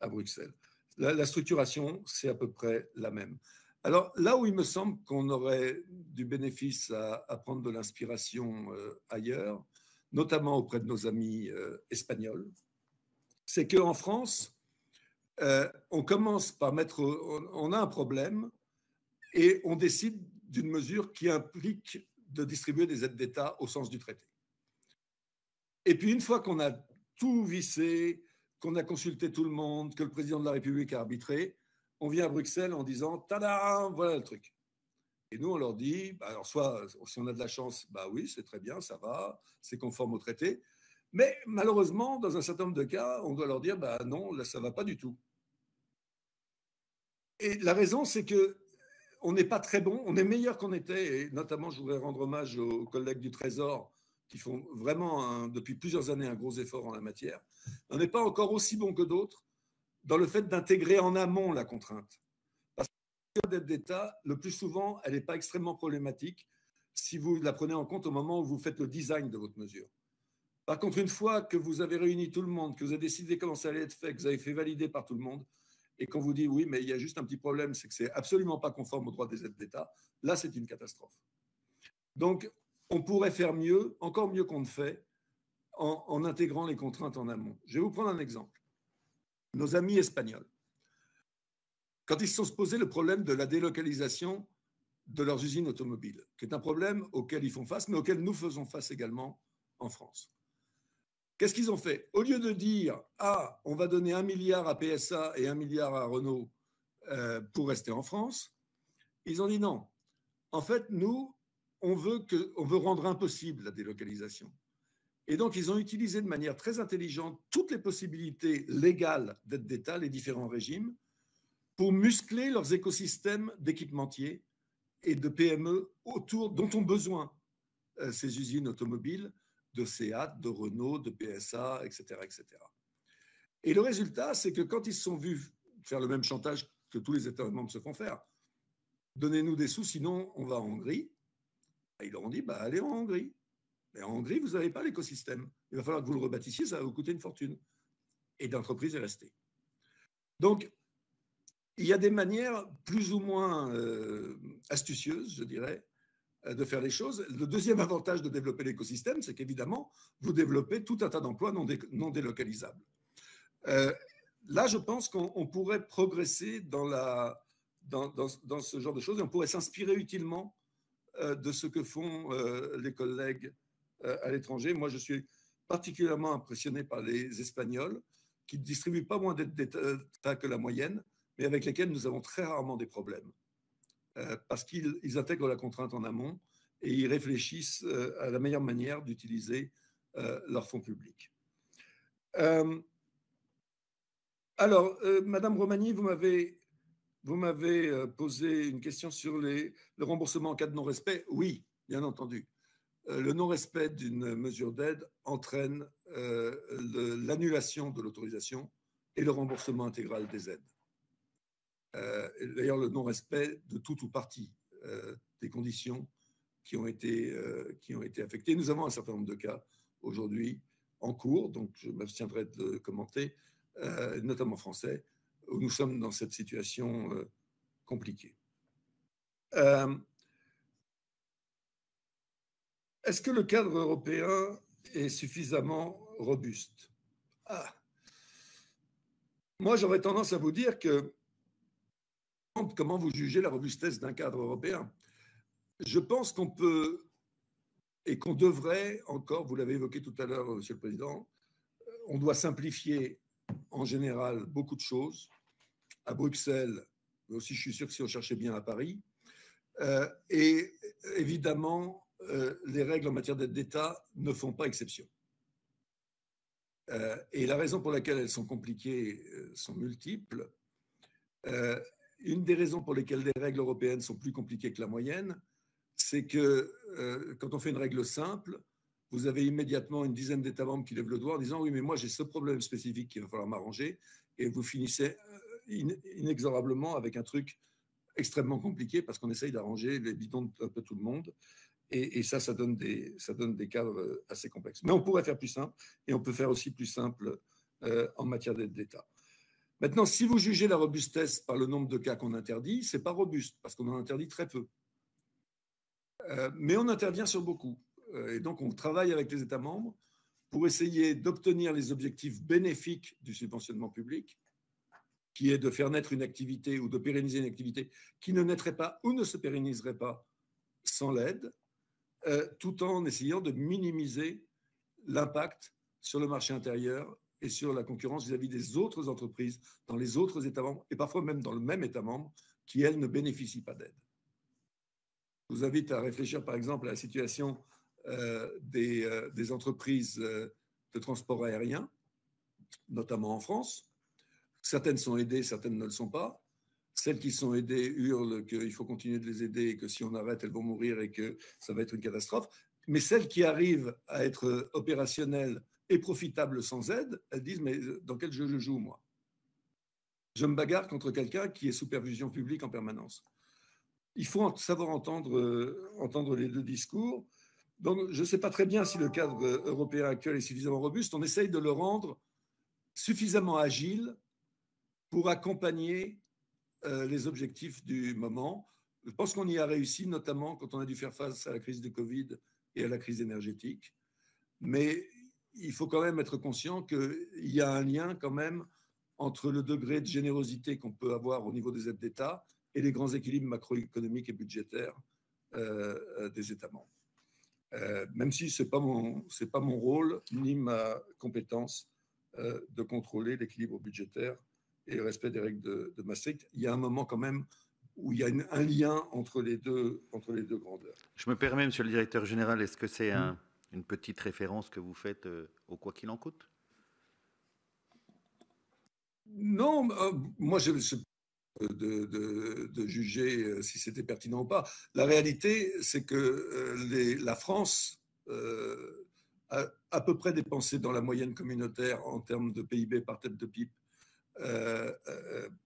à Bruxelles. La structuration, c'est à peu près la même. Alors là où il me semble qu'on aurait du bénéfice à prendre de l'inspiration ailleurs, notamment auprès de nos amis espagnols, c'est qu'en France, on commence par on a un problème et on décide d'une mesure qui implique de distribuer des aides d'État au sens du traité. Et puis une fois qu'on a tout vissé, qu'on a consulté tout le monde, que le président de la République a arbitré, on vient à Bruxelles en disant « Tada, voilà le truc ». Et nous, on leur dit, bah alors soit, si on a de la chance, bah oui, c'est très bien, ça va, c'est conforme au traité. Mais malheureusement, dans un certain nombre de cas, on doit leur dire, bah non, là, ça ne va pas du tout. Et la raison, c'est que on n'est pas très bon, on est meilleur qu'on était, et notamment, je voudrais rendre hommage aux collègues du Trésor qui font vraiment, depuis plusieurs années, un gros effort en la matière. On n'est pas encore aussi bon que d'autres dans le fait d'intégrer en amont la contrainte. Parce que l'aide d'État, le plus souvent, elle n'est pas extrêmement problématique si vous la prenez en compte au moment où vous faites le design de votre mesure. Par contre, une fois que vous avez réuni tout le monde, que vous avez décidé comment ça allait être fait, que vous avez fait valider par tout le monde, et qu'on vous dit oui, mais il y a juste un petit problème, c'est que c'est absolument pas conforme au droit des aides d'État, là, c'est une catastrophe. Donc, on pourrait faire mieux, encore mieux qu'on ne fait, en intégrant les contraintes en amont. Je vais vous prendre un exemple. Nos amis espagnols, quand ils se sont posés le problème de la délocalisation de leurs usines automobiles, qui est un problème auquel ils font face, mais auquel nous faisons face également en France. Qu'est-ce qu'ils ont fait? Au lieu de dire « Ah, on va donner 1 milliard à PSA et 1 milliard à Renault pour rester en France », ils ont dit non. En fait, nous, on veut rendre impossible la délocalisation. Et donc, ils ont utilisé de manière très intelligente toutes les possibilités légales d'aide d'État, les différents régimes, pour muscler leurs écosystèmes d'équipementiers et de PME dont ont besoin ces usines automobiles, de Seat, de Renault, de PSA, etc., etc. Et le résultat, c'est que quand ils se sont vus faire le même chantage que tous les États membres se font faire, donnez-nous des sous, sinon on va en Hongrie, ils leur ont dit, bah, allez en Hongrie. Mais en Hongrie, vous n'avez pas l'écosystème. Il va falloir que vous le rebâtissiez, ça va vous coûter une fortune. Et l'entreprise est restée. Donc, il y a des manières plus ou moins astucieuses, je dirais, de faire les choses. Le deuxième avantage de développer l'écosystème, c'est qu'évidemment, vous développez tout un tas d'emplois non délocalisables. Là, je pense qu'on pourrait progresser dans ce genre de choses et on pourrait s'inspirer utilement de ce que font les collègues à l'étranger. Moi, je suis particulièrement impressionné par les Espagnols qui ne distribuent pas moins d'aides d'État que la moyenne, mais avec lesquels nous avons très rarement des problèmes. Parce qu'ils intègrent la contrainte en amont et ils réfléchissent à la meilleure manière d'utiliser leurs fonds publics. Alors, Madame Romani, vous m'avez posé une question sur le remboursement en cas de non-respect. Oui, bien entendu. Le non-respect d'une mesure d'aide entraîne l'annulation de l'autorisation et le remboursement intégral des aides. D'ailleurs, le non-respect de tout ou partie des conditions qui ont été affectées. Nous avons un certain nombre de cas aujourd'hui en cours, donc je m'abstiendrai de le commenter, notamment français, où nous sommes dans cette situation compliquée. Est-ce que le cadre européen est suffisamment robuste? Moi, j'aurais tendance à vous dire que comment vous jugez la robustesse d'un cadre européen? Je pense qu'on peut et qu'on devrait encore, vous l'avez évoqué tout à l'heure, Monsieur le Président, on doit simplifier en général beaucoup de choses à Bruxelles, mais aussi je suis sûr que si on cherchait bien à Paris. Et évidemment, les règles en matière d'aide d'État ne font pas exception. Et la raison pour laquelle elles sont compliquées sont multiples. Une des raisons pour lesquelles les règles européennes sont plus compliquées que la moyenne, c'est que quand on fait une règle simple, vous avez immédiatement une dizaine d'États membres qui lèvent le doigt en disant « Oui, mais moi j'ai ce problème spécifique qu'il va falloir m'arranger » et vous finissez inexorablement avec un truc extrêmement compliqué parce qu'on essaye d'arranger les bidons d'un peu tout le monde. Et ça donne des cadres assez complexes. Mais on pourrait faire plus simple et on peut faire aussi plus simple en matière d'aide d'État. Maintenant, si vous jugez la robustesse par le nombre de cas qu'on interdit, ce n'est pas robuste, parce qu'on en interdit très peu. Mais on intervient sur beaucoup. Et donc, on travaille avec les États membres pour essayer d'obtenir les objectifs bénéfiques du subventionnement public, qui est de faire naître une activité ou de pérenniser une activité qui ne naîtrait pas ou ne se pérenniserait pas sans l'aide, tout en essayant de minimiser l'impact sur le marché intérieur et sur la concurrence vis-à-vis des autres entreprises dans les autres États membres, et parfois même dans le même État membre, qui, elles, ne bénéficient pas d'aide. Je vous invite à réfléchir, par exemple, à la situation des entreprises de transport aérien, notamment en France. Certaines sont aidées, certaines ne le sont pas. Celles qui sont aidées hurlent qu'il faut continuer de les aider et que si on arrête, elles vont mourir et que ça va être une catastrophe. Mais celles qui arrivent à être opérationnelles et profitables sans aide, elles disent « mais dans quel jeu je joue, moi ?» Je me bagarre contre quelqu'un qui est sous perfusion publique en permanence. Il faut savoir entendre les deux discours. Donc, je ne sais pas très bien si le cadre européen actuel est suffisamment robuste. On essaye de le rendre suffisamment agile pour accompagner les objectifs du moment. Je pense qu'on y a réussi, notamment quand on a dû faire face à la crise du Covid et à la crise énergétique. Mais il faut quand même être conscient qu'il y a un lien quand même entre le degré de générosité qu'on peut avoir au niveau des aides d'État et les grands équilibres macroéconomiques et budgétaires des États membres. Même si ce n'est pas mon rôle ni ma compétence de contrôler l'équilibre budgétaire et le respect des règles de Maastricht, il y a un moment quand même où il y a un lien entre les deux grandeurs. Je me permets, Monsieur le Directeur Général, est-ce que c'est une petite référence que vous faites au quoi qu'il en coûte? Non, moi je de juger si c'était pertinent ou pas. La réalité, c'est que la France a à peu près dépensé dans la moyenne communautaire en termes de PIB par tête de PIB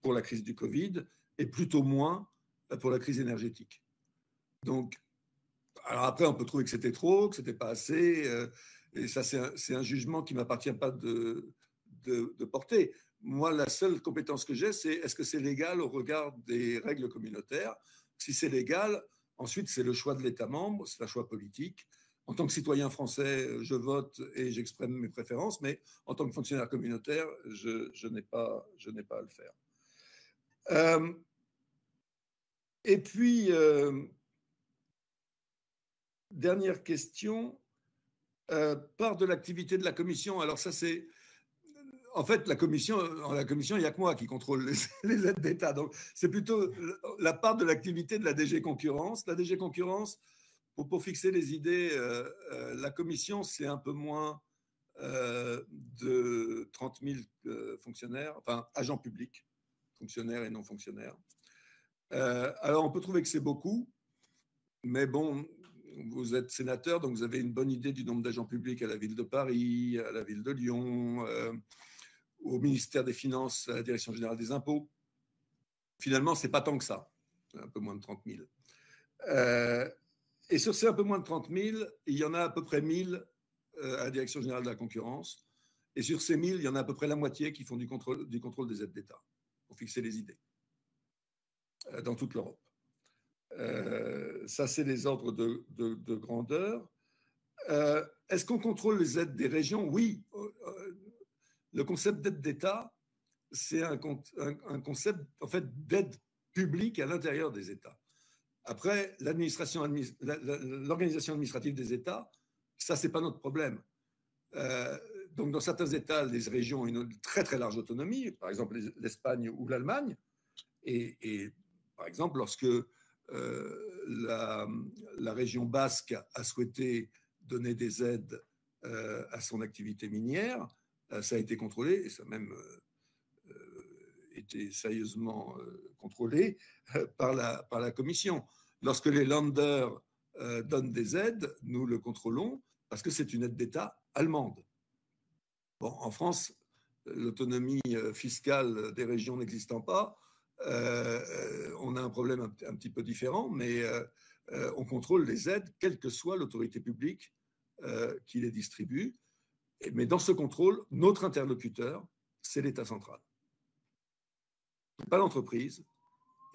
pour la crise du Covid et plutôt moins pour la crise énergétique. Donc, alors après, on peut trouver que c'était trop, que c'était pas assez, et ça, c'est un jugement qui ne m'appartient pas de porter. Moi, la seule compétence que j'ai, c'est est-ce que c'est légal au regard des règles communautaires? Si c'est légal, ensuite, c'est le choix de l'État membre, c'est un choix politique. En tant que citoyen français, je vote et j'exprime mes préférences, mais en tant que fonctionnaire communautaire, je n'ai pas à le faire. Et puis, dernière question, part de l'activité de la Commission. Alors ça, c'est... En fait, la commission, il n'y a que moi qui contrôle les aides d'État. Donc, c'est plutôt la part de l'activité de la DG Concurrence. La DG Concurrence, pour fixer les idées, la commission, c'est un peu moins de 30 000 fonctionnaires, enfin agents publics, fonctionnaires et non fonctionnaires. Alors, on peut trouver que c'est beaucoup, mais bon, vous êtes sénateur, donc vous avez une bonne idée du nombre d'agents publics à la ville de Paris, à la ville de Lyon, au ministère des Finances, à la Direction générale des impôts. Finalement, ce n'est pas tant que ça, un peu moins de 30 000. Et sur ces un peu moins de 30 000, il y en a à peu près 1 000 à la Direction générale de la concurrence. Et sur ces 1 000, il y en a à peu près la moitié qui font du contrôle des aides d'État, pour fixer les idées, dans toute l'Europe. Ça, c'est les ordres de grandeur. Est-ce qu'on contrôle les aides des régions? Oui. Le concept d'aide d'État, c'est un concept en fait, d'aide publique à l'intérieur des États. Après, l'organisation administrative des États, ça, ce n'est pas notre problème. Donc, dans certains États, les régions ont une très, très large autonomie, par exemple l'Espagne ou l'Allemagne. Et par exemple, lorsque la région basque a souhaité donner des aides à son activité minière, ça a été contrôlé et ça a même été sérieusement contrôlé par la Commission. Lorsque les Länder donnent des aides, nous le contrôlons parce que c'est une aide d'État allemande. Bon, en France, l'autonomie fiscale des régions n'existant pas, on a un problème un petit peu différent, mais on contrôle les aides, quelle que soit l'autorité publique qui les distribue. Mais dans ce contrôle, notre interlocuteur, c'est l'État central. pas l'entreprise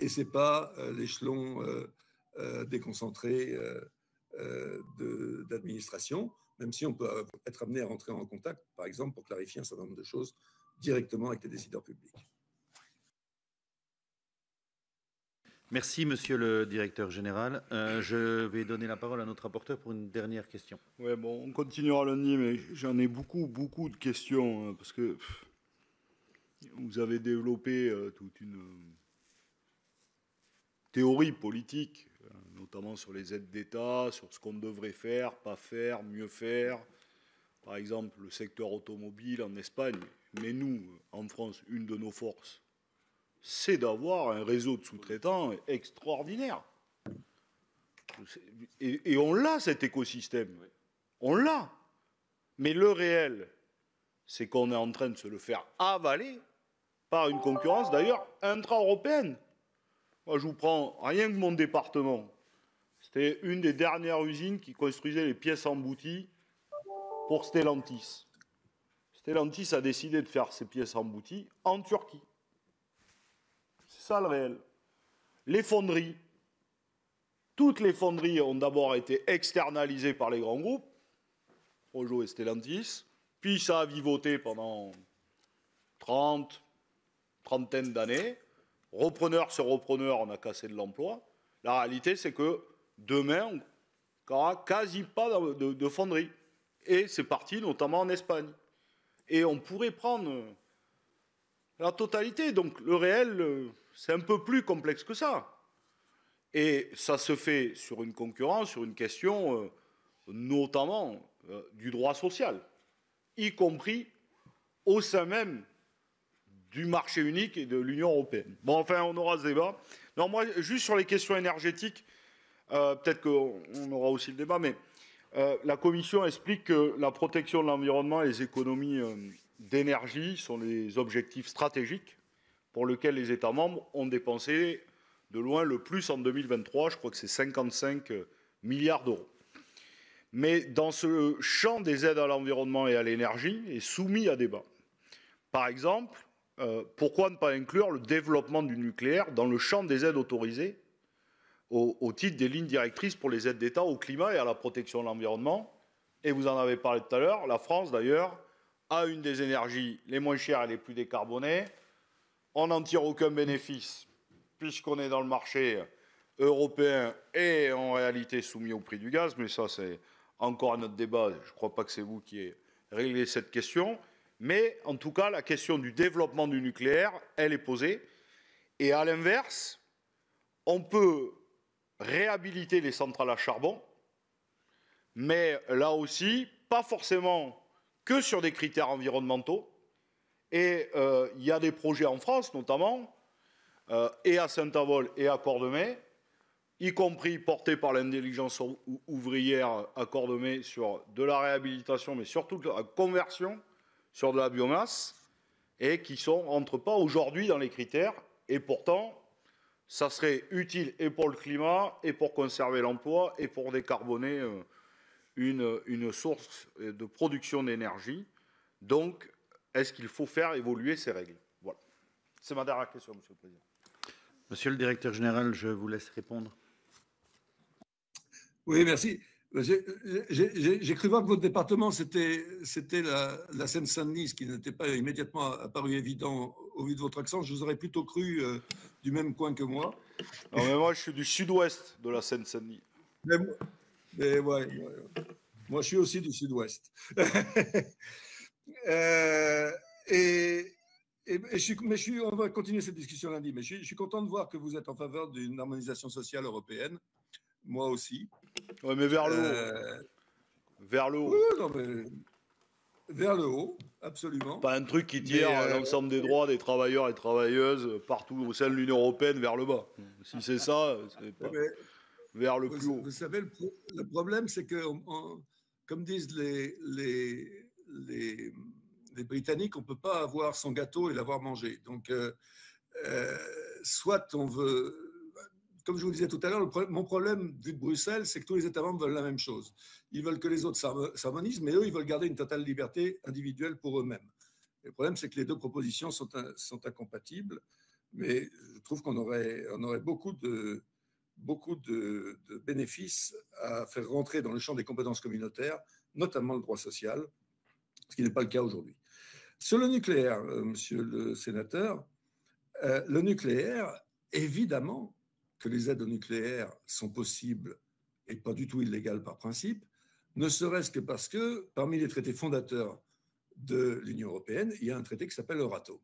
et ce n'est pas l'échelon déconcentré d'administration, même si on peut être amené à rentrer en contact, par exemple, pour clarifier un certain nombre de choses directement avec les décideurs publics. Merci, monsieur le directeur général. Je vais donner la parole à notre rapporteur pour une dernière question. Ouais, bon, on continuera lundi, mais j'en ai beaucoup de questions, parce que vous avez développé toute une théorie politique, notamment sur les aides d'État, sur ce qu'on devrait faire, pas faire, mieux faire. Par exemple, le secteur automobile en Espagne. Mais nous, en France, une de nos forces, c'est d'avoir un réseau de sous-traitants extraordinaire. Et on l'a, cet écosystème. On l'a. Mais le réel, c'est qu'on est en train de se le faire avaler par une concurrence, d'ailleurs, intra-européenne. Moi, je vous prends rien que mon département. C'était une des dernières usines qui construisait les pièces embouties pour Stellantis. Stellantis a décidé de faire ses pièces embouties en Turquie. C'est ça le réel. Les fonderies. Toutes les fonderies ont d'abord été externalisées par les grands groupes, Peugeot et Stellantis, puis ça a vivoté pendant trentaine d'années. Repreneur sur repreneur, on a cassé de l'emploi. La réalité, c'est que demain, on n'aura quasi pas de fonderie. Et c'est parti, notamment en Espagne. Et on pourrait prendre la totalité. Donc le réel, c'est un peu plus complexe que ça. Et ça se fait sur une concurrence, sur une question notamment du droit social, y compris au sein même du marché unique et de l'Union européenne. Bon, enfin, on aura ce débat. Non, moi, juste sur les questions énergétiques, peut-être qu'on aura aussi le débat, mais la Commission explique que la protection de l'environnement et les économies d'énergie sont les objectifs stratégiques pour lesquels les États membres ont dépensé de loin le plus en 2023. Je crois que c'est 55 milliards d'euros. Mais dans ce champ des aides à l'environnement et à l'énergie est soumis à débat. Par exemple, pourquoi ne pas inclure le développement du nucléaire dans le champ des aides autorisées au titre des lignes directrices pour les aides d'État au climat et à la protection de l'environnement? Et vous en avez parlé tout à l'heure, la France d'ailleurs a une des énergies les moins chères et les plus décarbonées. On n'en tire aucun bénéfice puisqu'on est dans le marché européen et en réalité soumis au prix du gaz, mais ça c'est encore un autre débat, je ne crois pas que c'est vous qui ayez réglé cette question. Mais en tout cas, la question du développement du nucléaire, elle est posée. Et à l'inverse, on peut réhabiliter les centrales à charbon, mais là aussi, pas forcément que sur des critères environnementaux. Et il y a des projets en France, notamment, et à Saint-Avold et à Cordemais, y compris portés par l'intelligence ouvrière à Cordemais sur de la réhabilitation, mais surtout de la conversion sur de la biomasse, et qui ne rentrent pas aujourd'hui dans les critères. Et pourtant, ça serait utile et pour le climat, et pour conserver l'emploi, et pour décarboner une source de production d'énergie. Donc, est-ce qu'il faut faire évoluer ces règles? Voilà. C'est ma dernière question, Monsieur le Président. Monsieur le directeur général, je vous laisse répondre. Oui, merci. J'ai cru voir que votre département, c'était la Seine-Saint-Denis, ce qui n'était pas immédiatement apparu évident au vu de votre accent. Je vous aurais plutôt cru du même coin que moi. Non, mais moi, je suis du sud-ouest de la Seine-Saint-Denis. Mais ouais, moi, je suis aussi du sud-ouest. On va continuer cette discussion lundi, mais je suis content de voir que vous êtes en faveur d'une harmonisation sociale européenne. Moi aussi. Oui, mais vers le haut. Vers le haut. Oui, non, mais vers le haut, absolument. Pas un truc qui tire l'ensemble des droits des travailleurs et travailleuses partout au sein de l'Union européenne vers le bas. Si c'est ça, c'est pas vers le plus haut. Vous savez, le problème, c'est que, comme disent les Britanniques, on ne peut pas avoir son gâteau et l'avoir mangé. Donc, soit on veut... Comme je vous disais tout à l'heure, mon problème vu de Bruxelles, c'est que tous les États membres veulent la même chose. Ils veulent que les autres s'harmonisent, mais eux, ils veulent garder une totale liberté individuelle pour eux-mêmes. Le problème, c'est que les deux propositions sont incompatibles. Mais je trouve qu'on aurait beaucoup de bénéfices à faire rentrer dans le champ des compétences communautaires, notamment le droit social, ce qui n'est pas le cas aujourd'hui. Sur le nucléaire, monsieur le sénateur, le nucléaire, évidemment que les aides au nucléaire sont possibles et pas du tout illégales par principe, ne serait-ce que parce que parmi les traités fondateurs de l'Union européenne, il y a un traité qui s'appelle Euratom.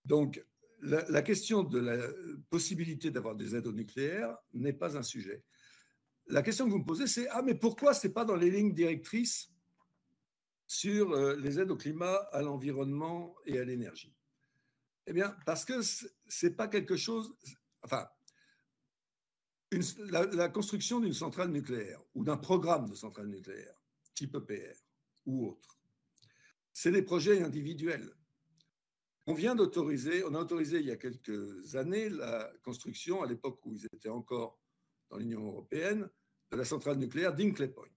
Donc, la question de la possibilité d'avoir des aides au nucléaire n'est pas un sujet. La question que vous me posez, c'est « Ah, mais pourquoi ce n'est pas dans les lignes directrices sur les aides au climat, à l'environnement et à l'énergie ?» Eh bien, parce que ce n'est pas quelque chose… Enfin, la construction d'une centrale nucléaire ou d'un programme de centrale nucléaire, type EPR ou autre, c'est des projets individuels. On a autorisé il y a quelques années la construction, à l'époque où ils étaient encore dans l'Union européenne, de la centrale nucléaire d'Hinkley Point,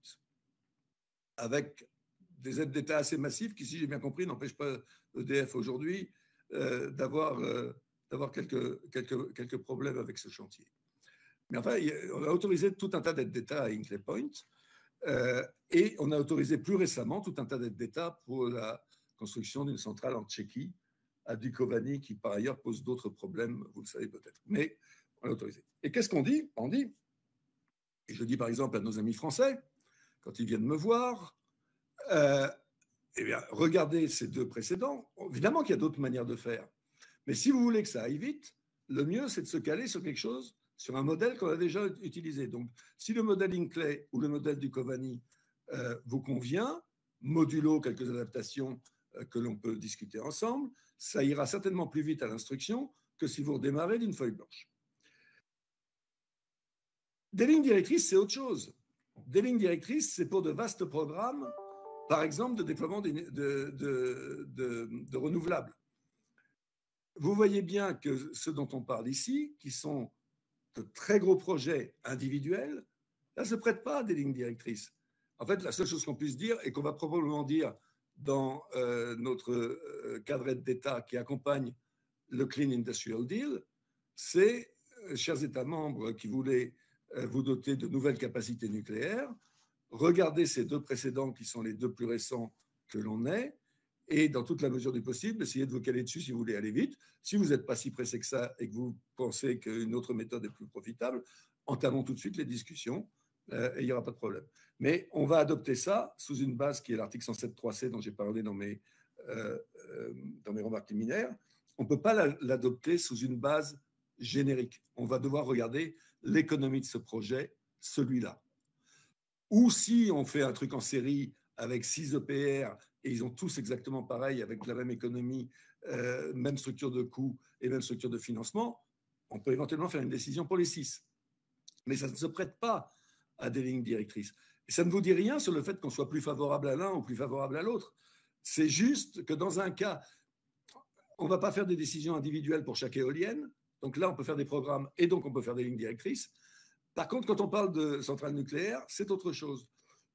avec des aides d'État assez massives qui, si j'ai bien compris, n'empêchent pas EDF aujourd'hui d'avoir quelques problèmes avec ce chantier. Mais enfin, on a autorisé tout un tas d'aides d'État à Hinkley Point et on a autorisé plus récemment tout un tas d'aides d'État pour la construction d'une centrale en Tchéquie, à Dukovany, qui par ailleurs pose d'autres problèmes, vous le savez peut-être. Mais on l'a autorisé. Et qu'est-ce qu'on dit? On dit, et je dis par exemple à nos amis français, quand ils viennent me voir, eh bien, regardez ces deux précédents. Évidemment qu'il y a d'autres manières de faire. Mais si vous voulez que ça aille vite, le mieux, c'est de se caler sur quelque chose, sur un modèle qu'on a déjà utilisé. Donc, si le modèle Hinkley ou le modèle Dukovany vous convient, modulo quelques adaptations que l'on peut discuter ensemble, ça ira certainement plus vite à l'instruction que si vous redémarrez d'une feuille blanche. Des lignes directrices, c'est autre chose. Des lignes directrices, c'est pour de vastes programmes, par exemple de déploiement de renouvelables. Vous voyez bien que ce dont on parle ici, qui sont de très gros projets individuels, là, ne se prêtent pas à des lignes directrices. En fait, la seule chose qu'on puisse dire, et qu'on va probablement dire dans notre cadre d'État qui accompagne le Clean Industrial Deal, c'est, chers États membres qui voulaient vous doter de nouvelles capacités nucléaires, regardez ces deux précédents qui sont les deux plus récents que l'on ait, et dans toute la mesure du possible, essayez de vous caler dessus si vous voulez aller vite. Si vous n'êtes pas si pressé que ça et que vous pensez qu'une autre méthode est plus profitable, entamons tout de suite les discussions et il n'y aura pas de problème. Mais on va adopter ça sous une base qui est l'article 107.3c dont j'ai parlé dans mes remarques liminaires. On ne peut pas l'adopter sous une base générique. On va devoir regarder l'économie de ce projet, celui-là. Ou si on fait un truc en série avec 6 EPR et ils ont tous exactement pareil, avec la même économie, même structure de coût et même structure de financement, on peut éventuellement faire une décision pour les 6. Mais ça ne se prête pas à des lignes directrices. Et ça ne vous dit rien sur le fait qu'on soit plus favorable à l'un ou plus favorable à l'autre. C'est juste que dans un cas, on ne va pas faire des décisions individuelles pour chaque éolienne. Donc là, on peut faire des programmes et donc on peut faire des lignes directrices. Par contre, quand on parle de centrales nucléaires, c'est autre chose.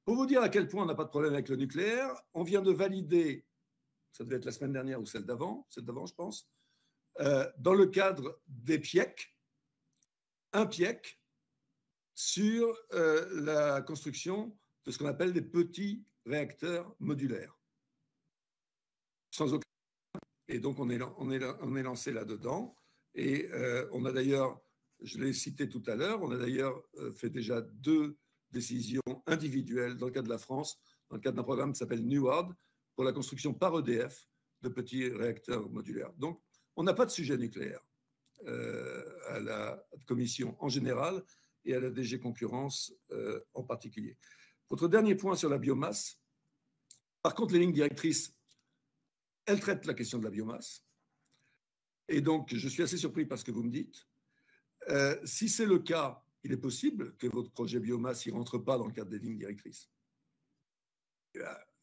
Pour vous dire à quel point on n'a pas de problème avec le nucléaire, on vient de valider, ça devait être la semaine dernière ou celle d'avant je pense, dans le cadre des PIEC, un PIEC sur la construction de ce qu'on appelle des petits réacteurs modulaires. Sans aucun. Et donc on est lancé là-dedans. Et on a d'ailleurs, je l'ai cité tout à l'heure, on a d'ailleurs fait déjà 2 décisions individuelles dans le cas de la France, dans le cadre d'un programme qui s'appelle NUARD, pour la construction par EDF de petits réacteurs modulaires. Donc, on n'a pas de sujet nucléaire à la Commission en général et à la DG Concurrence en particulier. Votre dernier point sur la biomasse, par contre, les lignes directrices, elles traitent la question de la biomasse. Et donc, je suis assez surpris par ce que vous me dites. Si c'est le cas, il est possible que votre projet biomasse ne rentre pas dans le cadre des lignes directrices.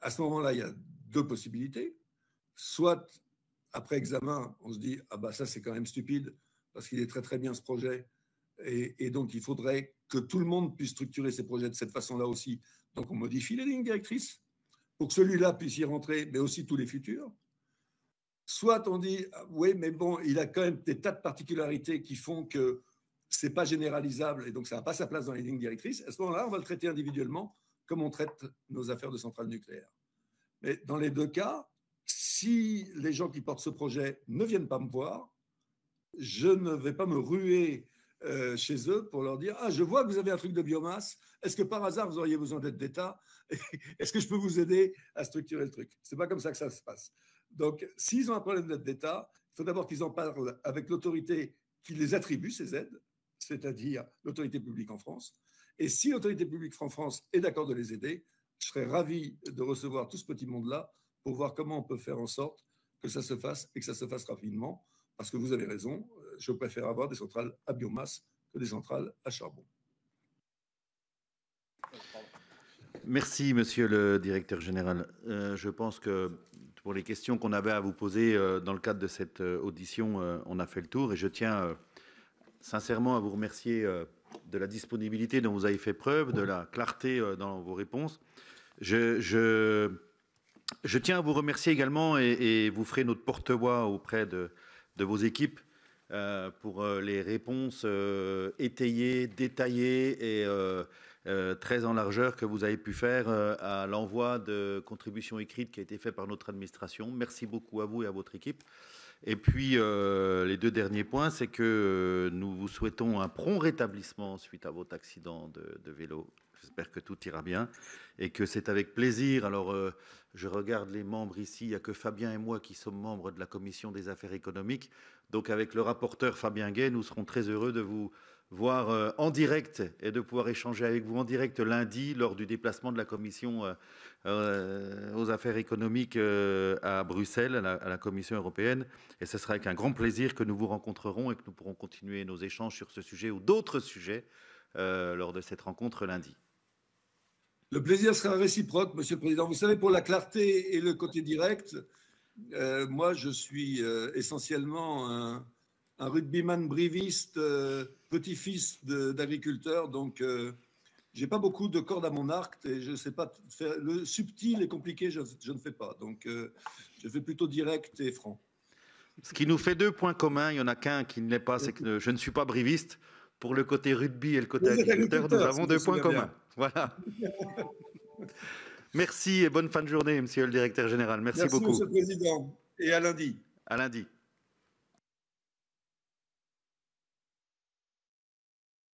À ce moment-là, il y a 2 possibilités. Soit, après examen, on se dit « Ah bah ça, c'est quand même stupide, parce qu'il est très très bien ce projet, et donc il faudrait que tout le monde puisse structurer ses projets de cette façon-là aussi. Donc on modifie les lignes directrices pour que celui-là puisse y rentrer, mais aussi tous les futurs. » soit on dit, oui, mais bon, il a quand même des tas de particularités qui font que ce n'est pas généralisable et donc ça n'a pas sa place dans les lignes directrices. À ce moment-là, on va le traiter individuellement comme on traite nos affaires de centrales nucléaires. Mais dans les deux cas, si les gens qui portent ce projet ne viennent pas me voir, je ne vais pas me ruer chez eux pour leur dire « Ah, je vois que vous avez un truc de biomasse. Est-ce que par hasard, vous auriez besoin d'aide d'État? Est-ce que je peux vous aider à structurer le truc ?» Ce n'est pas comme ça que ça se passe. Donc, s'ils ont un problème d'aide d'État, il faut d'abord qu'ils en parlent avec l'autorité qui les attribue, ces aides, c'est-à-dire l'autorité publique en France. Et si l'autorité publique en France est d'accord de les aider, je serais ravi de recevoir tout ce petit monde-là pour voir comment on peut faire en sorte que ça se fasse et que ça se fasse rapidement. Parce que vous avez raison, je préfère avoir des centrales à biomasse que des centrales à charbon. Merci, monsieur le directeur général. Je pense que pour les questions qu'on avait à vous poser dans le cadre de cette audition, on a fait le tour. Et je tiens sincèrement à vous remercier de la disponibilité dont vous avez fait preuve, de la clarté dans vos réponses. Je tiens à vous remercier également et vous ferez notre porte-voix auprès de vos équipes pour les réponses étayées, détaillées et très en largeur que vous avez pu faire à l'envoi de contributions écrites qui a été fait par notre administration. Merci beaucoup à vous et à votre équipe. Et puis, les deux derniers points, c'est que nous vous souhaitons un prompt rétablissement suite à votre accident de vélo. J'espère que tout ira bien et que c'est avec plaisir. Alors, je regarde les membres ici. Il n'y a que Fabien et moi qui sommes membres de la Commission des affaires économiques. Donc, avec le rapporteur Fabien Gay, nous serons très heureux de vous voir en direct et de pouvoir échanger avec vous en direct lundi lors du déplacement de la Commission aux affaires économiques à Bruxelles, à la Commission européenne. Et ce sera avec un grand plaisir que nous vous rencontrerons et que nous pourrons continuer nos échanges sur ce sujet ou d'autres sujets lors de cette rencontre lundi. Le plaisir sera réciproque, Monsieur le Président. Vous savez, pour la clarté et le côté direct, moi, je suis essentiellement un rugbyman briviste, petit-fils d'agriculteur, donc je n'ai pas beaucoup de cordes à mon arc et je ne sais pas faire le subtil et compliqué, je ne fais pas. Donc, je fais plutôt direct et franc. Ce qui nous fait deux points communs, il n'y en a qu'un qui ne l'est pas, c'est que je ne suis pas briviste. Pour le côté rugby et le côté agriculteur, nous avons deux points communs. Voilà. Merci et bonne fin de journée, monsieur le directeur général. Merci beaucoup. Merci, monsieur le président. Et à lundi. À lundi.